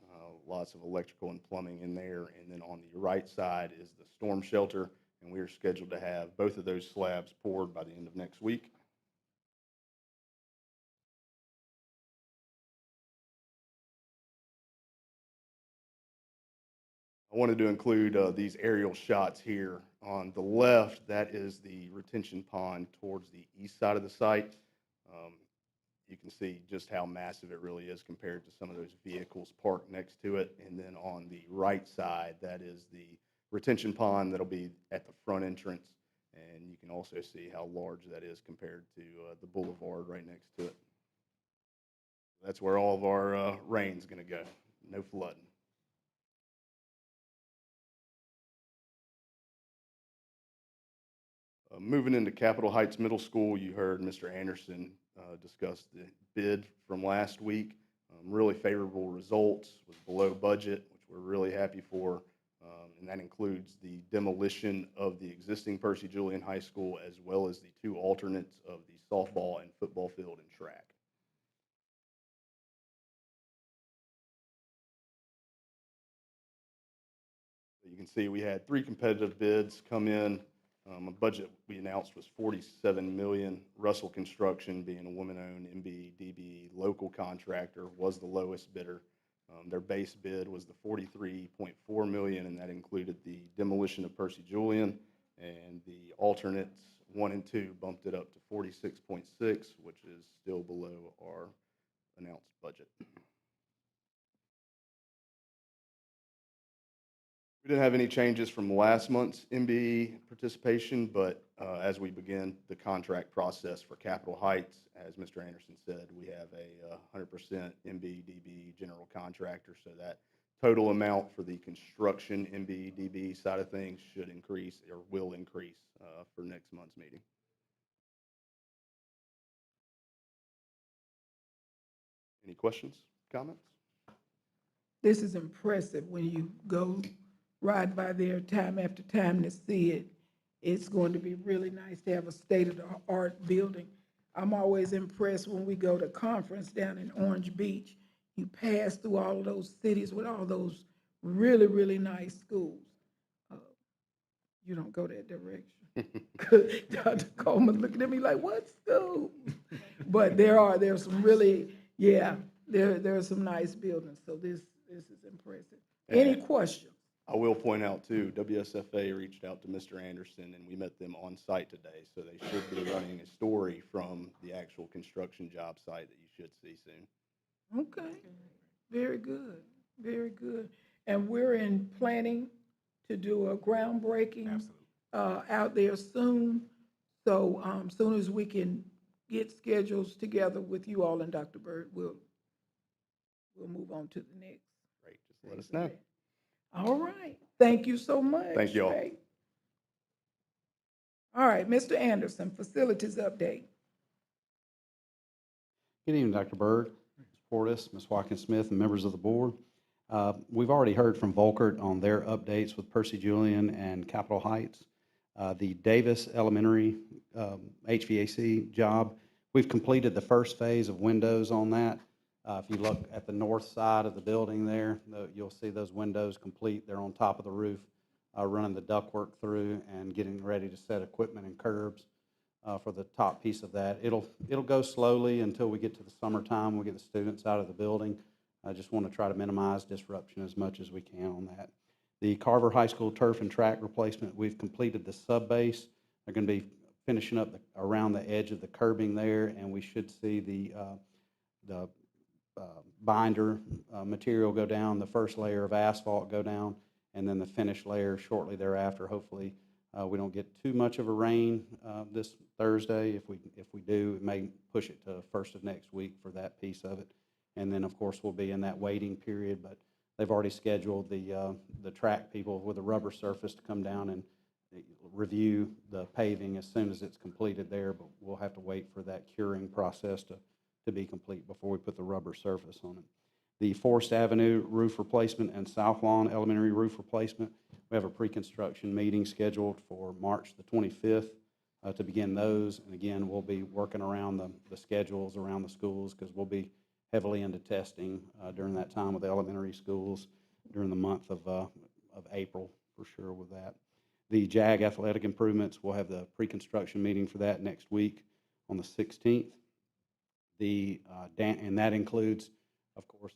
Lots of electrical and plumbing in there. And then on the right side is the storm shelter. And we are scheduled to have both of those slabs poured by the end of next week. I wanted to include these aerial shots here. On the left, that is the retention pond towards the east side of the site. you can see just how massive it really is compared to some of those vehicles parked next to it. And then on the right side, that is the retention pond that'll be at the front entrance. And you can also see how large that is compared to the boulevard right next to it. That's where all of our rain's going to go. No flooding. Moving into Capitol Heights Middle School, you heard Mr. Anderson discuss the bid from last week. Really favorable results, was below budget, which we're really happy for. And that includes the demolition of the existing Percy Julian High School, as well as the 2 alternates of the softball and football field and track. You can see we had 3 competitive bids come in. A budget we announced was $47 million. Russell Construction, being a woman-owned MBDB local contractor, was the lowest bidder. Their base bid was the $43.4 million, and that included the demolition of Percy Julian, and the alternates 1 and 2 bumped it up to $46.6, which is still below our announced budget. We didn't have any changes from last month's MBE participation, but as we begin the contract process for Capitol Heights, as Mr. Anderson said, we have a 100% MBDB general contractor, so that total amount for the construction MBDB side of things should increase or will increase for next month's meeting. Any questions, comments? This is impressive when you go ride by there time after time to see it. It's going to be really nice to have a state-of-the-art building. I'm always impressed when we go to conference down in Orange Beach. You pass through all of those cities with all those really, really nice schools. You don't go that direction. Dr. Coleman looking at me like, what school? But there's some really, yeah, there are some nice buildings. So this is impressive. Any questions? I will point out, too, WSFA reached out to Mr. Anderson, and we met them on site today, so they should be running a story from the actual construction job site that you should see soon. Okay, very good, very good. And we're in planning to do a groundbreaking out there soon. So soon as we can get schedules together with you all and Dr. Bird, we'll move on to the next. Great, just let us know. All right. Thank you so much. Thank you all. Ray. All right, Mr. Anderson, facilities update. Good evening, Dr. Byrd, Ms. Portis, Ms. Watkins-Smith, and members of the board. We've already heard from Volkert on their updates with Percy Julian and Capitol Heights. The Davis Elementary HVAC job, we've completed the first phase of windows on that. If you look at the north side of the building there, you'll see those windows complete. They're on top of the roof, running the ductwork through and getting ready to set equipment and curbs for the top piece of that. It'll go slowly until we get to the summertime. We get the students out of the building. I just want to try to minimize disruption as much as we can on that. The Carver High School turf and track replacement, we've completed the sub base. They're going to be finishing up around the edge of the curbing there, and we should see the binder material go down, the first layer of asphalt go down, and then the finished layer shortly thereafter. Hopefully, we don't get too much of a rain this Thursday. If we do, it may push it to first of next week for that piece of it. And then, of course, we'll be in that waiting period, but they've already scheduled the track people with a rubber surface to come down and review the paving as soon as it's completed there, but we'll have to wait for that curing process to be complete before we put the rubber surface on it. The Forest Avenue roof replacement and South Lawn Elementary roof replacement, we have a pre-construction meeting scheduled for March the 25th to begin those. And again, we'll be working around the schedules around the schools because we'll be heavily into testing during that time with the elementary schools during the month of April for sure with that. The JAG athletic improvements, we'll have the pre-construction meeting for that next week on the 16th. And that includes, of course,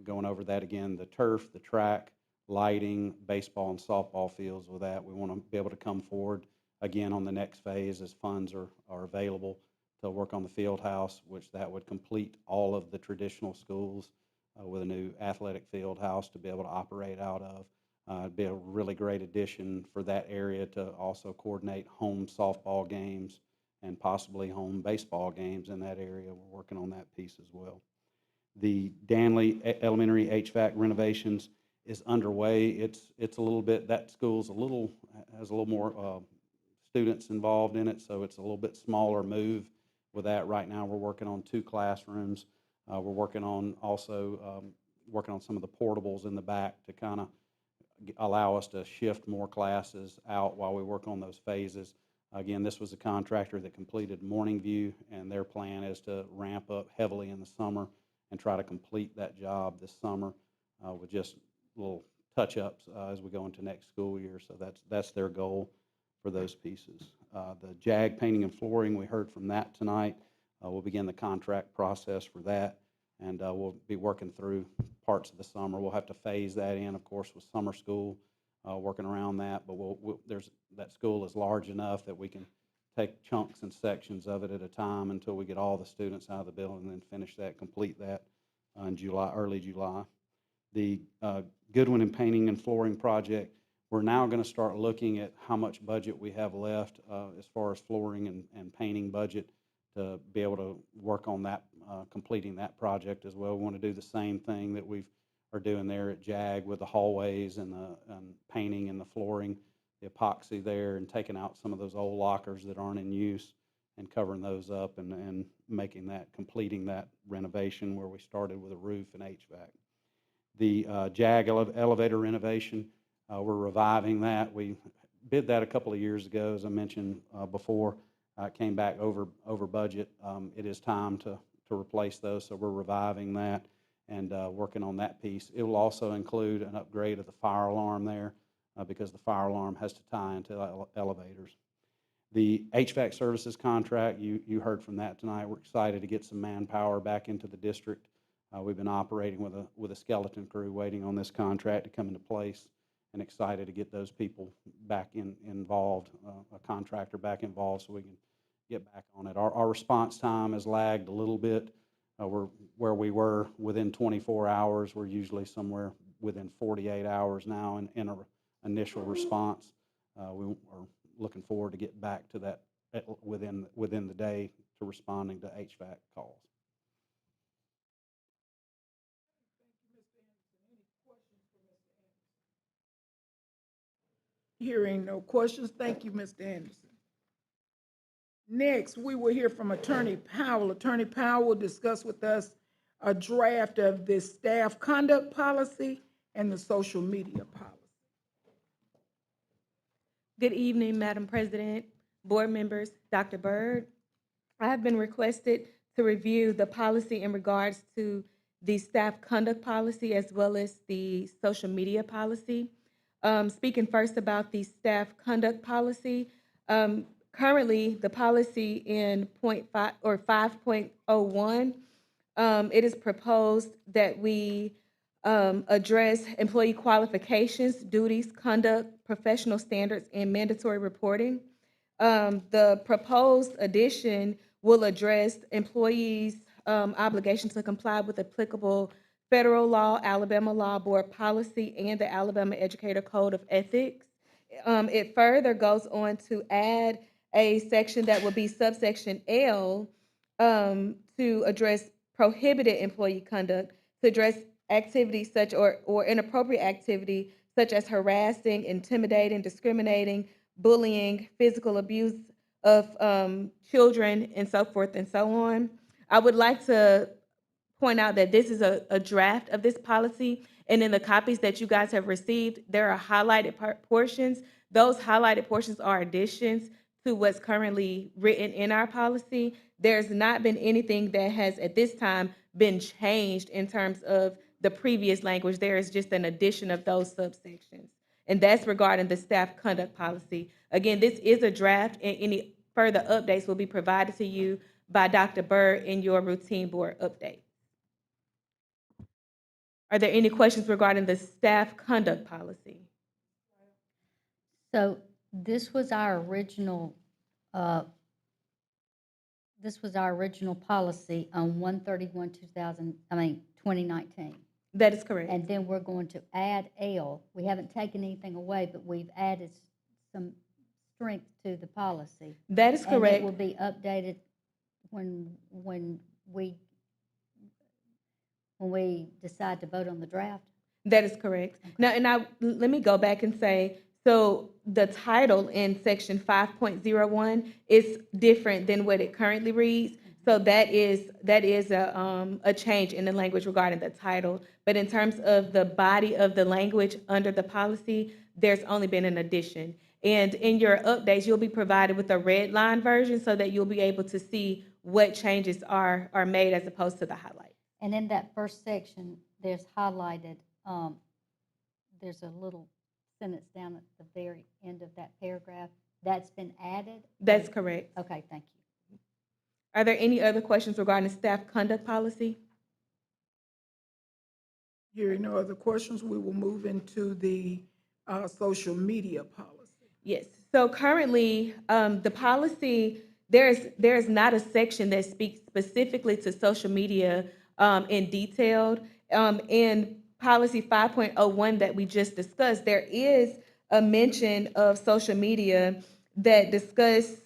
going over that again, the turf, the track, lighting, baseball and softball fields with that. We want to be able to come forward again on the next phase as funds are available to work on the field house, which that would complete all of the traditional schools with a new athletic field house to be able to operate out of. It'd be a really great addition for that area to also coordinate home softball games and possibly home baseball games in that area. We're working on that piece as well. The Danley Elementary HVAC renovations is underway. It's a little bit, that school's has a little more students involved in it, so it's a little bit smaller move with that. Right now, we're working on 2 classrooms. We're working on also working on some of the portables in the back to kind of allow us to shift more classes out while we work on those phases. Again, this was a contractor that completed Morning View, and their plan is to ramp up heavily in the summer and try to complete that job this summer with just little touch-ups as we go into next school year. So that's their goal for those pieces. The JAG painting and flooring, we heard from that tonight. We'll begin the contract process for that, and we'll be working through parts of the summer. We'll have to phase that in, of course, with summer school, working around that, but that school is large enough that we can take chunks and sections of it at a time until we get all the students out of the building and then finish that, complete that in early July. The Goodwin and Painting and Flooring project, we're now going to start looking at how much budget we have left as far as flooring and painting budget to be able to work on that, completing that project as well. We want to do the same thing that we are doing there at JAG with the hallways and the painting and the flooring, the epoxy there, and taking out some of those old lockers that aren't in use and covering those up and making that, completing that renovation where we started with a roof and HVAC. The JAG elevator renovation, we're reviving that. We bid that a couple of years ago, as I mentioned before. It came back over budget. It is time to replace those, so we're reviving that and working on that piece. It will also include an upgrade of the fire alarm there because the fire alarm has to tie into elevators. The HVAC services contract, you heard from that tonight. We're excited to get some manpower back into the district. We've been operating with a skeleton crew waiting on this contract to come into place, and excited to get those people back involved, a contractor back involved so we can get back on it. Our response time has lagged a little bit. We're where we were within 24 hours. We're usually somewhere within 48 hours now in an initial response. We are looking forward to get back to that within the day to responding to HVAC calls. Hearing no questions, thank you, Mr. Anderson. Next, we will hear from Attorney Powell. Attorney Powell will discuss with us a draft of the staff conduct policy and the social media policy. Good evening, Madam President, board members, Dr. Byrd. I have been requested to review the policy in regards to the staff conduct policy as well as the social media policy. Speaking first about the staff conduct policy, currently the policy in 0.5 or 5.01, it is proposed that we address employee qualifications, duties, conduct, professional standards, and mandatory reporting. The proposed addition will address employees' obligation to comply with applicable federal law, Alabama law, board policy, and the Alabama Educator Code of Ethics. It further goes on to add a section that will be subsection L to address prohibited employee conduct, to address activities such or inappropriate activity such as harassing, intimidating, discriminating, bullying, physical abuse of children, and so forth and so on. I would like to point out that this is a draft of this policy, and in the copies that you guys have received, there are highlighted portions. Those highlighted portions are additions to what's currently written in our policy. There's not been anything that has, at this time, been changed in terms of the previous language. There is just an addition of those subsections, and that's regarding the staff conduct policy. Again, this is a draft, and any further updates will be provided to you by Dr. Byrd in your routine board update. Are there any questions regarding the staff conduct policy? So this was our original this was our original policy on 2019. That is correct. And then we're going to add L. We haven't taken anything away, but we've added some strength to the policy. That is And it correct. will be updated when we decide to vote on the draft. That is correct. Now, let me go back and say, so the title in section 5.01 is different than what it currently reads. So that is a change in the language regarding the title. But in terms of the body of the language under the policy, there's only been an addition. And in your updates, you'll be provided with a red line version so that you'll be able to see what changes are made as opposed to the highlight. And in that first section, there's highlighted, there's a little sentence down at the very end of that paragraph. That's been added? That's correct. Okay, thank you. Are there any other questions regarding staff conduct policy? Hearing no other questions, we will move into the social media policy. Yes. So currently, the policy, there is not a section that speaks specifically to social media in detail. In policy 5.01 that we just discussed, there is a mention of social media that discuss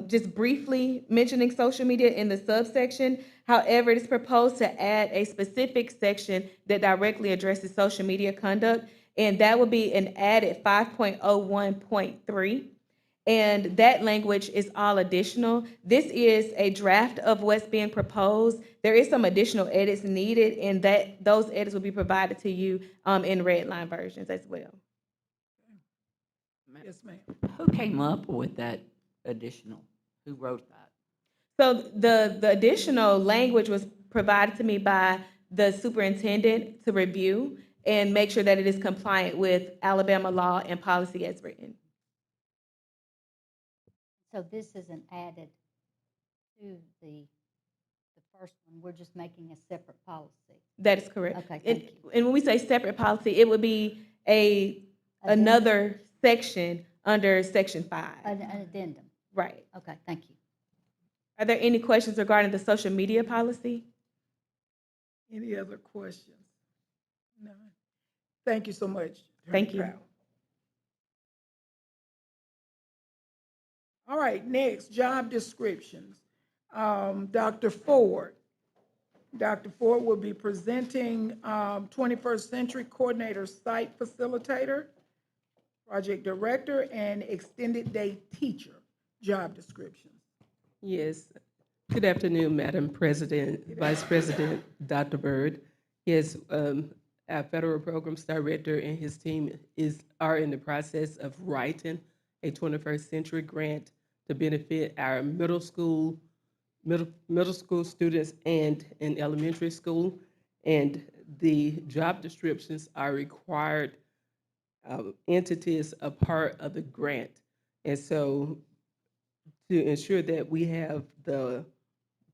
just briefly mentioning social media in the subsection. However, it is proposed to add a specific section that directly addresses social media conduct, and that would be an added 5.01.3. And that language is all additional. This is a draft of what's being proposed. There is some additional edits needed, and those edits will be provided to you in red line versions as well. Yes, ma'am. Who came up with that additional? Who wrote that? So the additional language was provided to me by the superintendent to review and make sure that it is compliant with Alabama law and policy as written. So this isn't added to the first one. We're just making a separate policy. That is correct. Okay, thank you. And when we say separate policy, it would be another section under section 5. An addendum. Right. Okay, thank you. Are there any questions regarding the social media policy? Any other questions? No. Thank you so much. Thank you. Attorney Powell. All right, next, job descriptions. Dr. Ford. Dr. Ford will be presenting 21st Century Coordinator Site Facilitator, Project Director, and Extended Day Teacher job descriptions. Yes. Good afternoon, Madam President, Vice President Dr. Byrd. Yes, our Federal Programs Director and his team are in the process of writing a 21st Century grant to benefit our middle school students and in elementary school. And the job descriptions are required entities a part of the grant. And so to ensure that we have the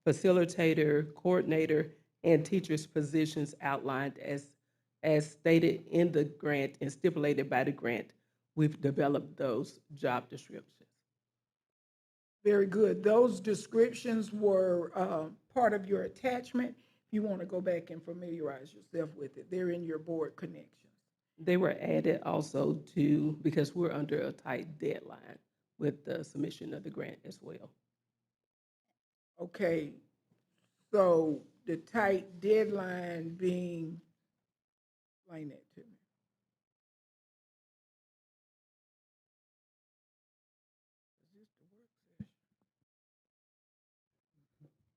facilitator, coordinator, and teachers' positions outlined as stated in the grant and stipulated by the grant, we've developed those job descriptions. Very good. Those descriptions were part of your attachment. If you want to go back and familiarize yourself with it, they're in your board connections. They were added also because we're under a tight deadline with the submission of the grant as well. Okay, so the tight deadline being, explain that to me.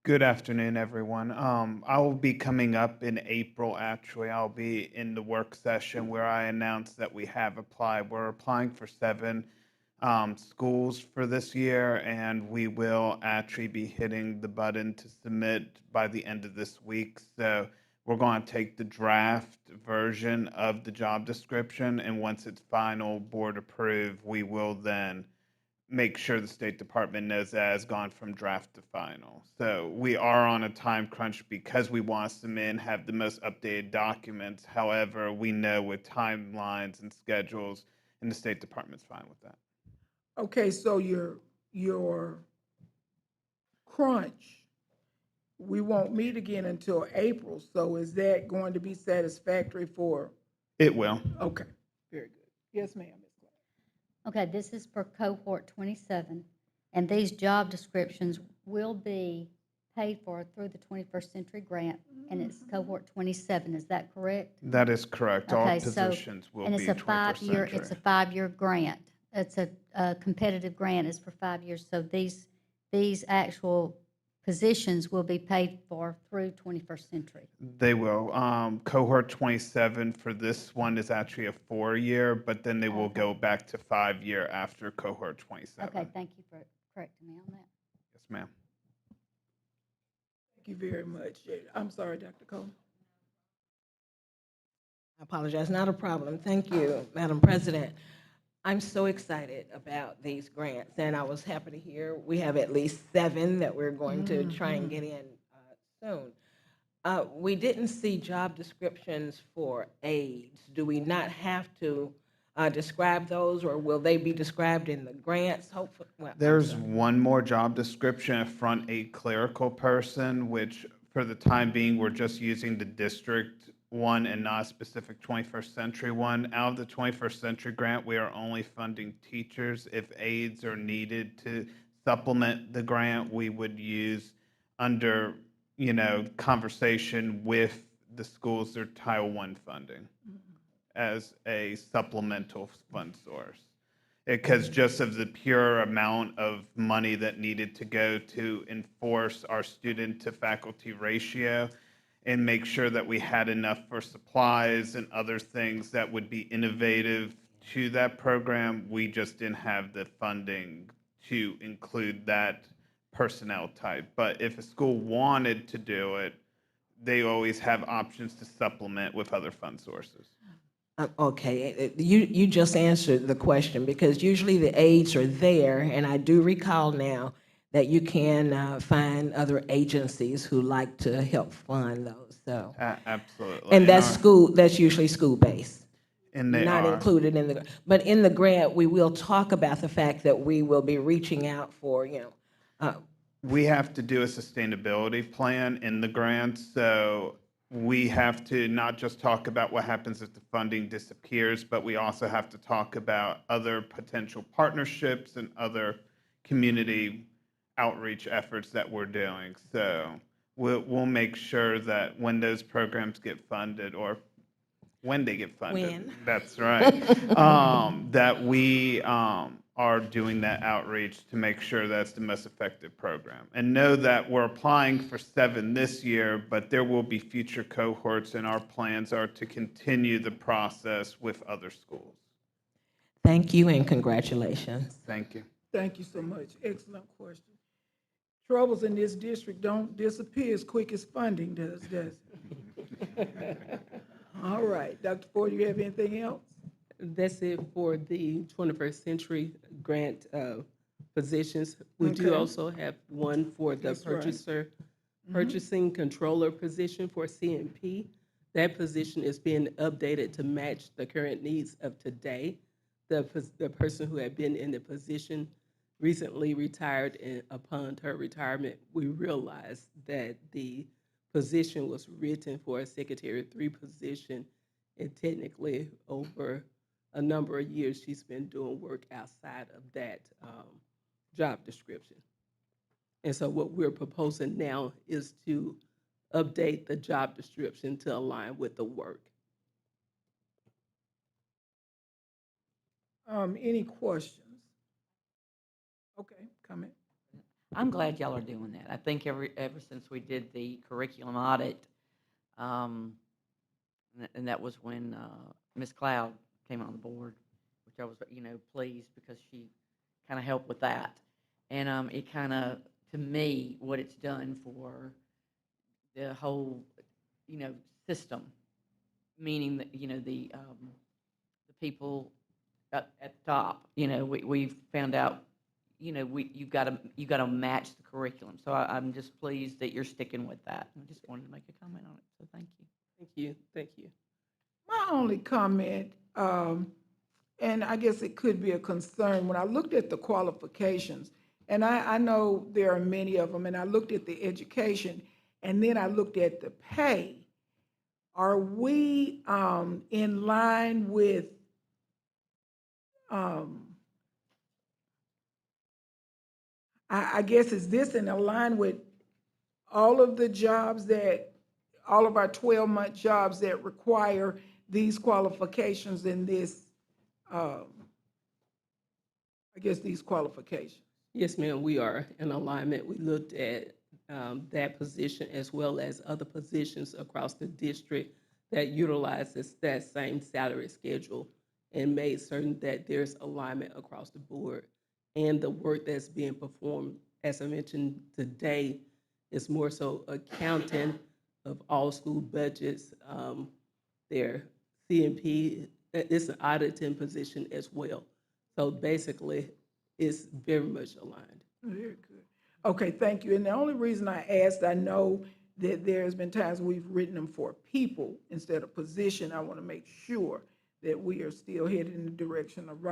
Good afternoon, everyone. I will be coming up in April, actually. I'll be in the work session where I announced that we have applied. We're applying for 7 schools for this year, and we will actually be hitting the button to submit by the end of this week. So we're going to take the draft version of the job description, and once it's final board approved, we will then make sure the State Department knows that has gone from draft to final. So we are on a time crunch because we want to submit and have the most updated documents. However, we know with timelines and schedules, and the State Department's fine with that. Okay, so your crunch, we won't meet again until April. So is that going to be satisfactory for? It will. Okay, very good. Yes, ma'am. Ms. Clark. Okay, this is for cohort 27, and these job descriptions will be paid for through the 21st Century Grant, and it's cohort 27. Is that correct? That is correct. All Okay, positions will and be it's a 21st five-year, century. it's a five-year grant. It's a competitive grant. It's for 5 years. So these actual positions will be paid for through 21st Century. They will. Cohort 27 for this one is actually a 4-year, but then they will go back to 5-year after cohort 27. Okay, thank you for correcting me on that. Yes, ma'am. Thank you very much. I'm sorry, Dr. Cole. I apologize, not a problem. Thank you, Madam President. I'm so excited about these grants, and I was happy to hear we have at least 7 that we're going to try and get in soon. We didn't see job descriptions for aides. Do we not have to describe those, or will they be described in the grants? Hopefully, well, I'm There's sorry. one more job description up front, a clerical person, which for the time being, we're just using the district one and not a specific 21st century one. Out of the 21st century grant, we are only funding teachers. If aides are needed to supplement the grant, we would use under, conversation with the schools, their Title I funding as a supplemental fund source. Because just of the pure amount of money that needed to go to enforce our student to faculty ratio and make sure that we had enough for supplies and other things that would be innovative to that program, we just didn't have the funding to include that personnel type. But if a school wanted to do it, they always have options to supplement with other fund sources. Okay, you just answered the question, because usually the aides are there, and I do recall now that you can find other agencies who like to help fund those. So, Absolutely. and that's usually school-based. And they not are. included in the, but in the grant, we will talk about the fact that we will be reaching out for, We have to do a sustainability plan in the grant, so we have to not just talk about what happens if the funding disappears, but we also have to talk about other potential partnerships and other community outreach efforts that we're doing. So we'll make sure that when those programs get funded, or when they get funded, When. that's right, that we are doing that outreach to make sure that's the most effective program. And know that we're applying for 7 this year, but there will be future cohorts, and our plans are to continue the process with other schools. Thank you and congratulations. Thank you. Thank you so much. Excellent question. Troubles in this district don't disappear as quick as funding does it? All right, Dr. Ford, you have anything else? That's it for the 21st Century Grant positions. We do Okay. also have one for the That's right. purchasing controller position for CMP. That position is being updated to match the current needs of today. The person who had been in the position recently retired, and upon her retirement, we realized that the position was written for a Secretary 3 position, and technically over a number of years, she's been doing work outside of that job description. And so what we're proposing now is to update the job description to align with the work. Any questions? Okay, comment. I'm glad y'all are doing that. I think ever since we did the curriculum audit, and that was when Ms. Cloud came on the board, which I was, pleased, because she kind of helped with that. And it kind of, to me, what it's done for the whole, system, meaning that, the people at the top, we've found out, you've got to match the curriculum. So I'm just pleased that you're sticking with that. I just wanted to make a comment on it. So thank you. Thank you. Thank you. My only comment, and I guess it could be a concern, when I looked at the qualifications, And I know there are many of them, and I looked at the education, and then I looked at the pay. Are we in line with I guess, is this in line with all of the jobs that, all of our 12-month jobs that require these qualifications and this, I guess, these qualifications? Yes, ma'am, we are in alignment. We looked at that position as well as other positions across the district that utilizes that same salary schedule and made certain that there's alignment across the board. And the work that's being performed, as I mentioned today, is more so accounting of all school budgets. Their CMP, it's an auditing position as well. So basically, it's very much aligned. Very good. Okay, thank you. And the only reason I asked, I know that there's been times we've written them for people instead of position. I want to make sure that we are still headed in the direction of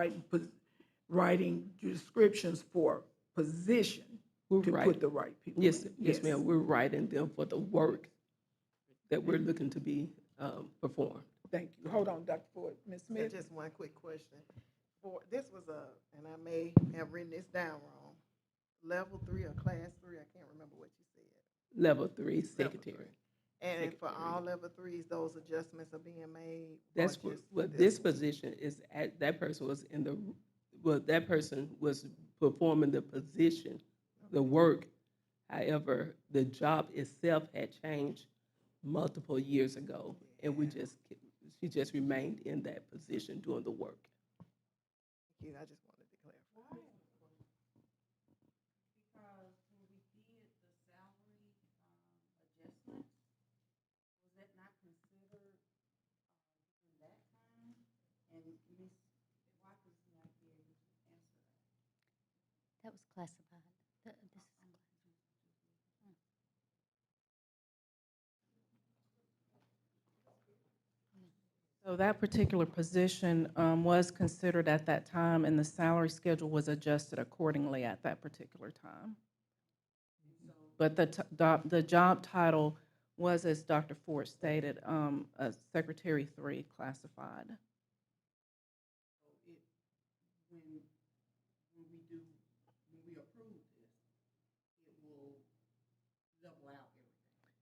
writing descriptions for position to put the right people in. Yes, ma'am, we're writing them for the work that we're looking to be performed. Thank you. Hold on, Dr. Ford. Ms. Smith? Just one quick question. This was and I may have written this down wrong, level 3 or class 3, I can't remember what you said. Level 3 secretary. And for all level 3s, those adjustments are being made? That's what this position is at. That person was in the, well, that person was performing the position, the work. However, the job itself had changed multiple years ago, and she just remained in that position doing the work. Thank you. I just wanted to clarify. Because when we did the salary adjustment, was that not considered during that time? And Ms. Watkins might be able to answer that. That was classified. This is. So that particular position was considered at that time, and the salary schedule was adjusted accordingly at that particular time. But the job title was, as Dr. Ford stated, a Secretary 3 classified.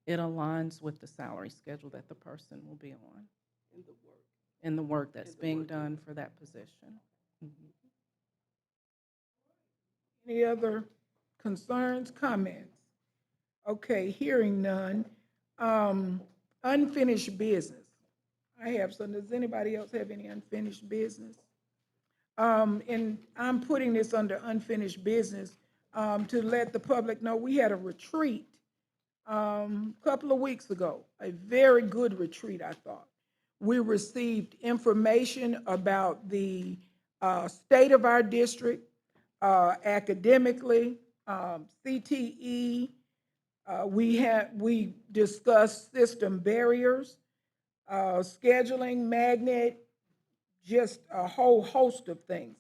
It aligns with the salary schedule that the person will be on and the work that's being done for that position. Any other concerns, comments? Okay, hearing none. Unfinished business. I have some. Does anybody else have any unfinished business? And I'm putting this under unfinished business to let the public know we had a retreat a couple of weeks ago, a very good retreat, I thought. We received information about the state of our district, academically, CTE. We discussed system barriers, scheduling, magnet, just a whole host of things.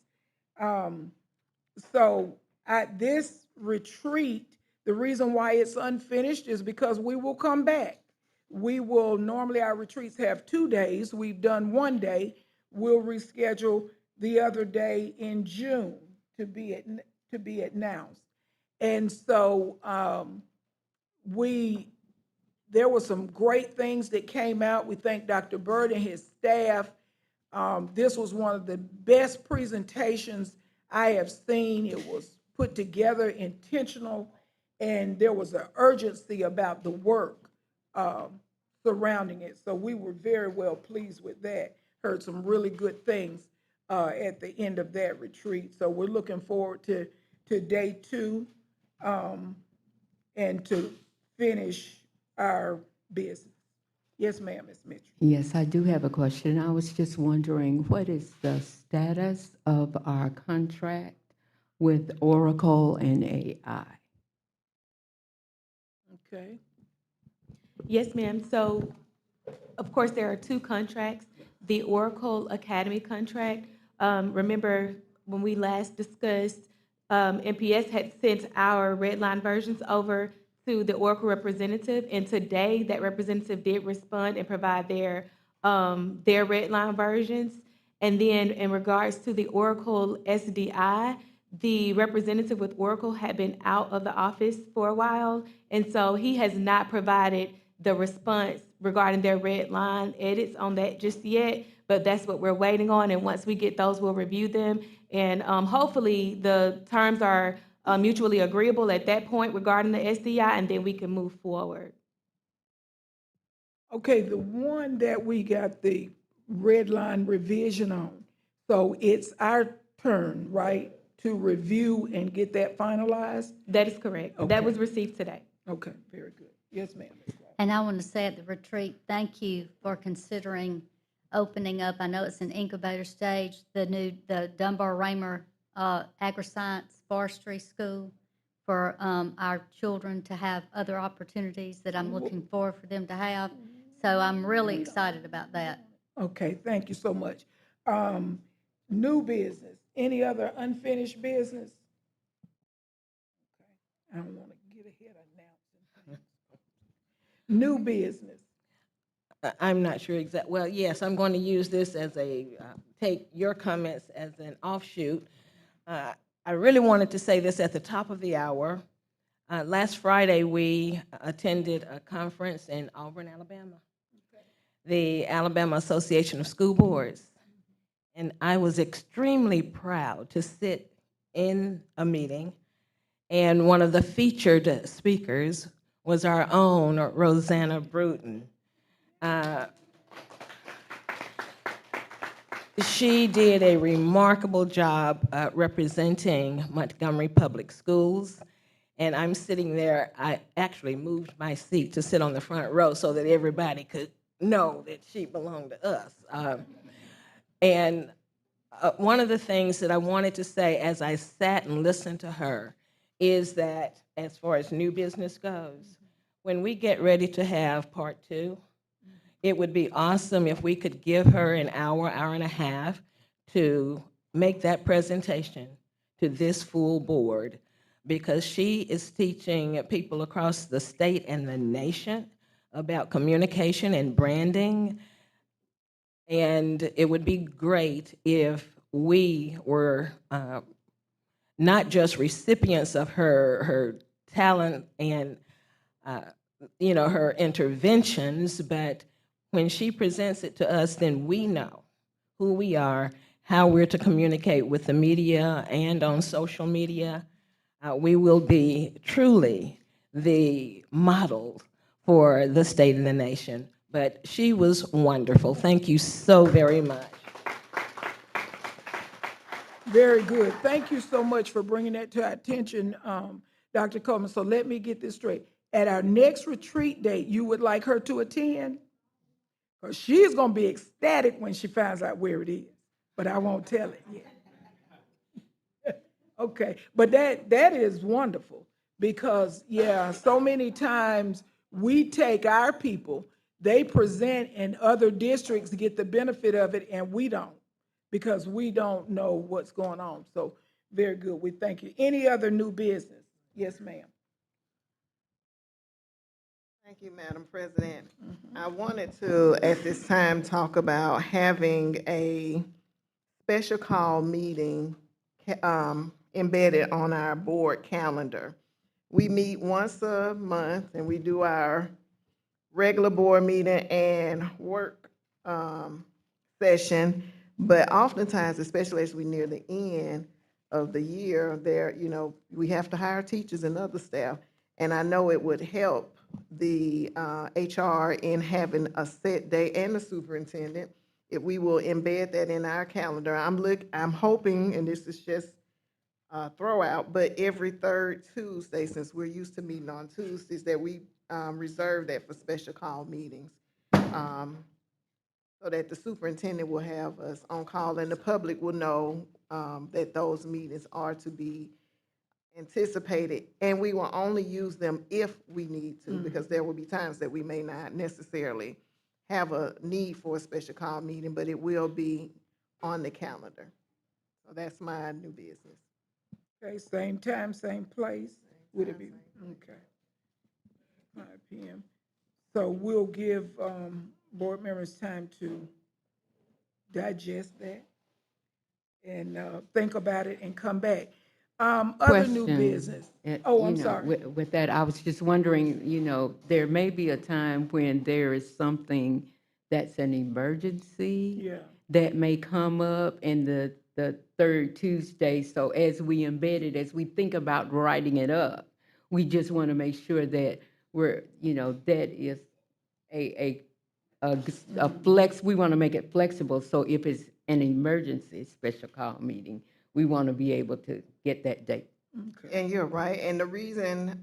So at this retreat, the reason why it's unfinished is because we will come back. We will, normally our retreats have 2 days. We've done 1 day. We'll reschedule the other day in June to be announced. And so there were some great things that came out. We thank Dr. Bird and his staff. This was one of the best presentations I have seen. It was put together, intentional, and there was an urgency about the work surrounding it. So we were very well pleased with that. Heard some really good things at the end of that retreat. So we're looking forward to day 2 and to finish our business. Yes, ma'am, Ms. Mitchell. Yes, I do have a question. I was just wondering, what is the status of our contract with Oracle and AI? Okay. Yes, ma'am. So, of course, there are 2 contracts. The Oracle Academy contract, remember when we last discussed, MPS had sent our red line versions over to the Oracle representative, and today that representative did respond and provide their red line versions. And then in regards to the Oracle SDI, the representative with Oracle had been out of the office for a while, and so he has not provided the response regarding their red line edits on that just yet, but that's what we're waiting on, and once we get those, we'll review them. And hopefully, the terms are mutually agreeable at that point regarding the SDI, and then we can move forward. Okay, the one that we got the red line revision on, so it's our turn, right, to review and get that finalized? That is correct. Okay. That was received today. Okay, very good. Yes, ma'am. And I want to say at the retreat, thank you for considering opening up. I know it's an incubator stage, the Dunbar Raymer Agri-Science Forestry School for our children to have other opportunities that I'm looking forward for them to have. So I'm really excited about that. Okay, thank you so much. New business, any other unfinished business? Okay, I don't want to get ahead of announcing. New business. I'm not sure well, yes, I'm going to use this as take your comments as an offshoot. I really wanted to say this at the top of the hour. Last Friday, we attended a conference in Auburn, Alabama, the Alabama Association of School Boards. And I was extremely proud to sit in a meeting, and one of the featured speakers was our own Rosanna Bruton. She did a remarkable job representing Montgomery Public Schools, and I'm sitting there. I actually moved my seat to sit on the front row so that everybody could know that she belonged to us. And one of the things that I wanted to say as I sat and listened to her is that as far as new business goes, when we get ready to have part 2, it would be awesome if we could give her an hour, hour and a half to make that presentation to this full board, because she is teaching people across the state and the nation about communication and branding. And it would be great if we were not just recipients of her talent and her interventions, but when she presents it to us, then we know who we are, how we're to communicate with the media and on social media. We will be truly the model for the state and the nation. But she was wonderful. Thank you so very much. Very good. Thank you so much for bringing that to our attention, Dr. Coleman. So let me get this straight. At our next retreat date, you would like her to attend? Because she's going to be ecstatic when she finds out where it is, but I won't tell it yet. Okay, but that is wonderful because, yeah, so many times we take our people, they present and other districts get the benefit of it and we don't, because we don't know what's going on. So very good. We thank you. Any other new business? Yes, ma'am. Thank you, Madam President. I wanted to, at this time, talk about having a special call meeting embedded on our board calendar. We meet once a month, and we do our regular board meeting and work session, but oftentimes, especially as we near the end of the year, we have to hire teachers and other staff, and I know it would help the HR in having a set day, and the superintendent, if we will embed that in our calendar. I'm hoping, and this is just throw out, but every third Tuesday, since we're used to meeting on Tuesdays, that we reserve that for special call meetings, so that the superintendent will have us on call and the public will know that those meetings are to be anticipated, and we will only use them if we need to, because there will be times that we may not necessarily have a need for a special call meeting, but it will be on the calendar. So that's my new business. Okay, same time, same place. Would it be, okay, 5 PM. So we'll give board members time to digest that and think about it and come back. Other new Question. business. Oh, I'm sorry. With that, I was just wondering, there may be a time when there is something that's an emergency Yeah. that may come up in the third Tuesday. So as we embed it, as we think about writing it up, we just want to make sure that that is a, a flex, we want to make it flexible. So if it's an emergency special call meeting, we want to be able to get that date. And you're right, and the reason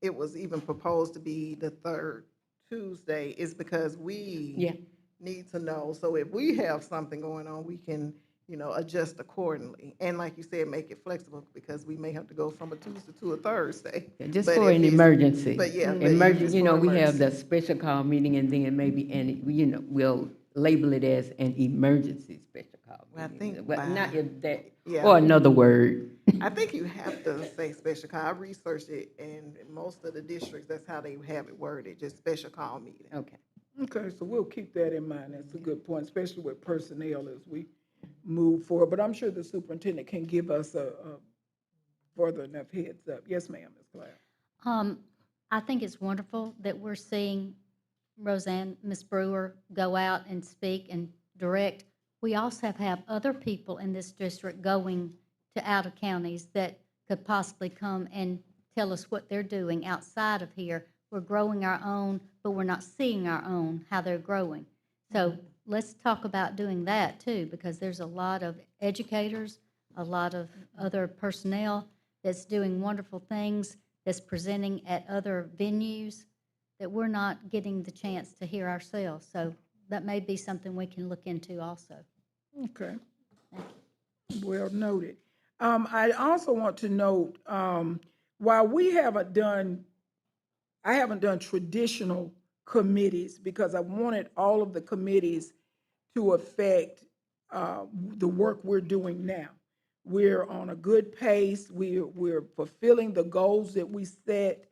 it was even proposed to be the third Tuesday is because we Yeah. need to know, so if we have something going on, we can, adjust accordingly. And like you said, make it flexible, because we may have to go from a Tuesday to a Thursday. Just But for if an it's- emergency. But yeah. but if Emergency, it's for we have the emergency. special call meeting and then maybe, we'll label it as an emergency special call Well, I meeting. think But not by- if that, Yeah. or another word. I think you have to say special call. I researched it, and in most of the districts, that's how they have it worded, just special call meeting. Okay. Okay, so we'll keep that in mind. That's a good point, especially with personnel as we move forward. But I'm sure the superintendent can give us a further enough heads up. Yes, ma'am, Ms. Cloud. I think it's wonderful that we're seeing Roseanne, Ms. Brewer go out and speak and direct. We also have other people in this district going to out of counties that could possibly come and tell us what they're doing outside of here. We're growing our own, but we're not seeing our own, how they're growing. So let's talk about doing that too, because there's a lot of educators, a lot of other personnel that's doing wonderful things, that's presenting at other venues that we're not getting the chance to hear ourselves. So that may be something we can look into also. Okay. Well noted. I also want to note, while I haven't done traditional committees because I wanted all of the committees to affect the work we're doing now. We're on a good pace. We're fulfilling the goals that we set.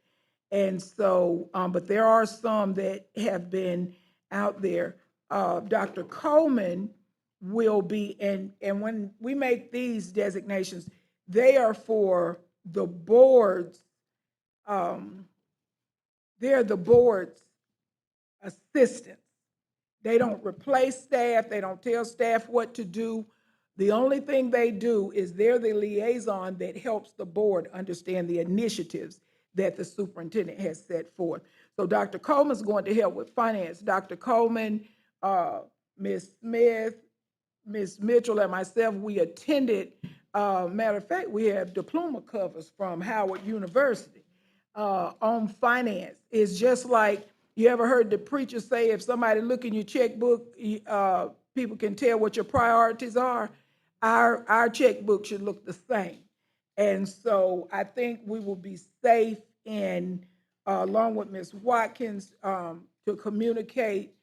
And so, but there are some that have been out there. Dr. Coleman will be, and when we make these designations, they are for the board's, they're the board's assistants. They don't replace staff. They don't tell staff what to do. The only thing they do is they're the liaison that helps the board understand the initiatives that the superintendent has set forth. So Dr. Coleman's going to help with finance. Dr. Coleman, Ms. Smith, Ms. Mitchell, and myself, we attended, matter of fact, we have diploma covers from Howard University on finance. It's just like, you ever heard the preacher say, if somebody look in your checkbook, people can tell what your priorities are? Our checkbook should look the same. And so I think we will be safe in, along with Ms. Watkins, to communicate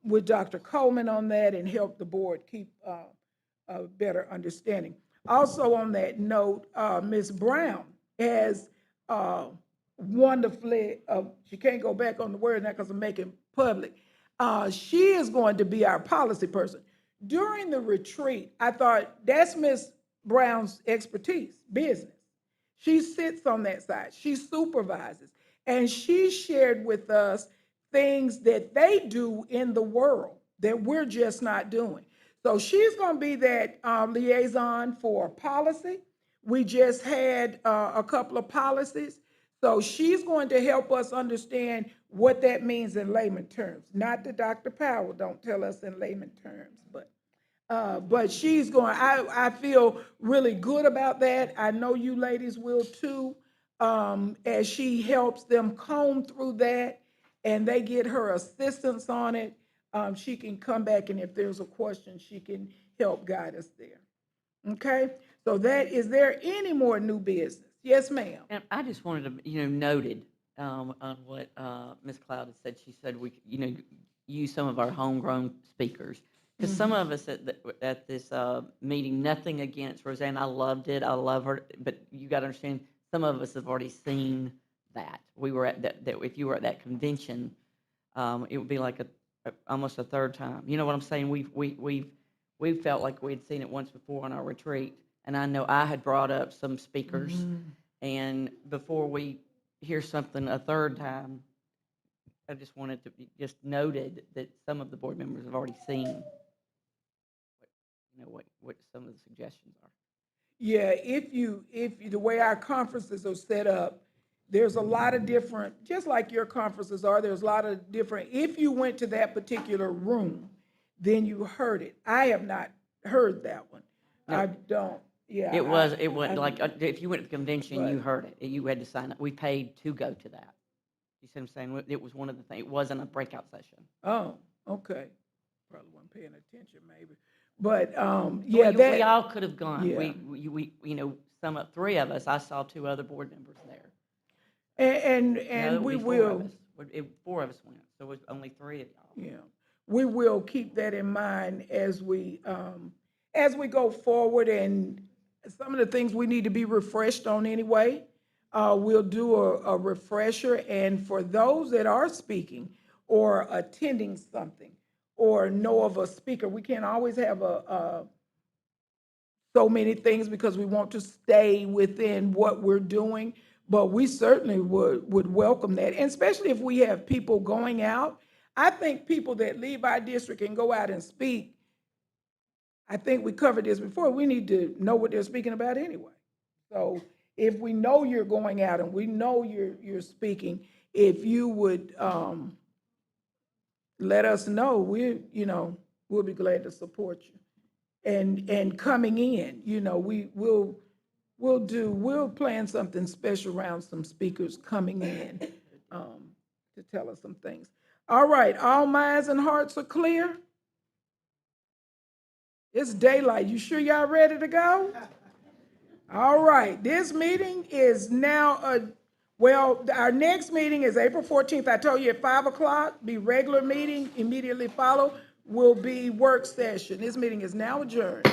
with Dr. Coleman on that and help the board keep a better understanding. Also on that note, Ms. Brown has wonderfully, she can't go back on the word now because I'm making public. She is going to be our policy person. During the retreat, I thought that's Ms. Brown's expertise, business. She sits on that side, she supervises, and she shared with us things that they do in the world that we're just not doing. So she's going to be that liaison for policy. We just had a couple of policies. So she's going to help us understand what that means in layman terms. Not that Dr. Powell don't tell us in layman terms, but she's going, I feel really good about that. I know you ladies will too, as she helps them comb through that and they get her assistance on it. She can come back, and if there's a question, she can help guide us there. Okay, so is there any more new business? Yes, ma'am. And I just wanted to, noted on what Ms. Cloud had said. She said we, use some of our homegrown speakers. Because some of us at this meeting, nothing against Roseanne, I loved it, I love her, but you got to understand, some of us have already seen that. We were at that if you were at that convention, it would be like almost a third time. You know what I'm saying? We felt like we'd seen it once before on our retreat, and I know I had brought up some speakers, and before we hear something a third time, I just wanted to be just noted that some of the board members have already seen what some of the suggestions are. Yeah, if the way our conferences are set up, there's a lot of different, just like your conferences are, there's a lot of different, if you went to that particular room, then you heard it. I have not heard that one. No. I don't, yeah. It was like, if you went to the convention, you Right. heard it. You had to sign up. We paid to go to that. You see what I'm saying? It was one of the things. It wasn't a breakout session. Oh, okay. Probably wasn't paying attention maybe. But, Yeah, yeah, we all could have gone. yeah. We three of us, I saw two other board members there. And No, we it'd be four of will, us. Four of us went, so it was only three of y'all. yeah, we will keep that in mind as we go forward, and some of the things we need to be refreshed on anyway. We'll do a refresher, and for those that are speaking or attending something or know of a speaker, we can't always have so many things because we want to stay within what we're doing, but we certainly would welcome that, and especially if we have people going out. I think people that leave our district and go out and speak, I think we covered this before, we need to know what they're speaking about anyway. So if we know you're going out and we know you're speaking, if you would let us know, we'll be glad to support you. And coming in, we'll plan something special around some speakers coming in to tell us some things. All right, all minds and hearts are clear? It's daylight. You sure y'all ready to go? All right, this meeting is now, our next meeting is April 14th. I told you at 5 o'clock, be regular meeting, immediately follow will be work session. This meeting is now adjourned.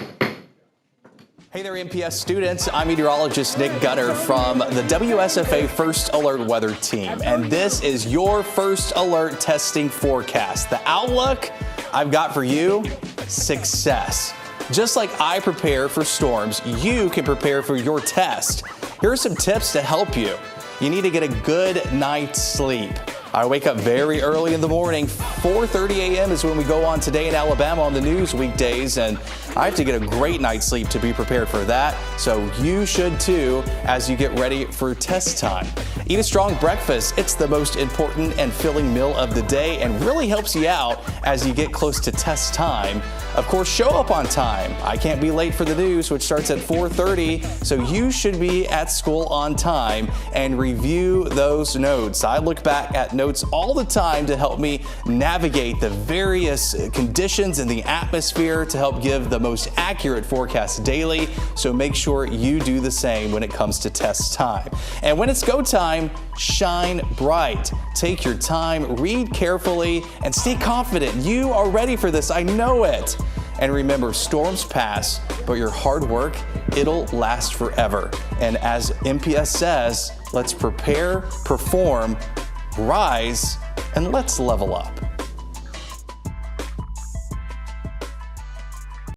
Hey there, MPS students. I'm meteorologist Nick Gunner from the WSFA First Alert Weather Team, and this is your First Alert testing forecast. The outlook I've got for you, success. Just like I prepare for storms, you can prepare for your test. Here are some tips to help you. You need to get a good night's sleep. I wake up very early in the morning. 4:30 a.m. is when we go on Today in Alabama on the news weekdays, and I have to get a great night's sleep to be prepared for that. So you should too as you get ready for test time. Eat a strong breakfast. It's the most important and filling meal of the day and really helps you out as you get close to test time. Of course, show up on time. I can't be late for the news, which starts at 4:30, so you should be at school on time and review those notes. I look back at notes all the time to help me navigate the various conditions in the atmosphere to help give the most accurate forecast daily, so make sure you do the same when it comes to test time. And when it's go time, shine bright. Take your time, read carefully, and stay confident. You are ready for this, I know it. And remember, storms pass, but your hard work, it'll last forever. And as MPS says, let's prepare, perform, rise, and let's level up.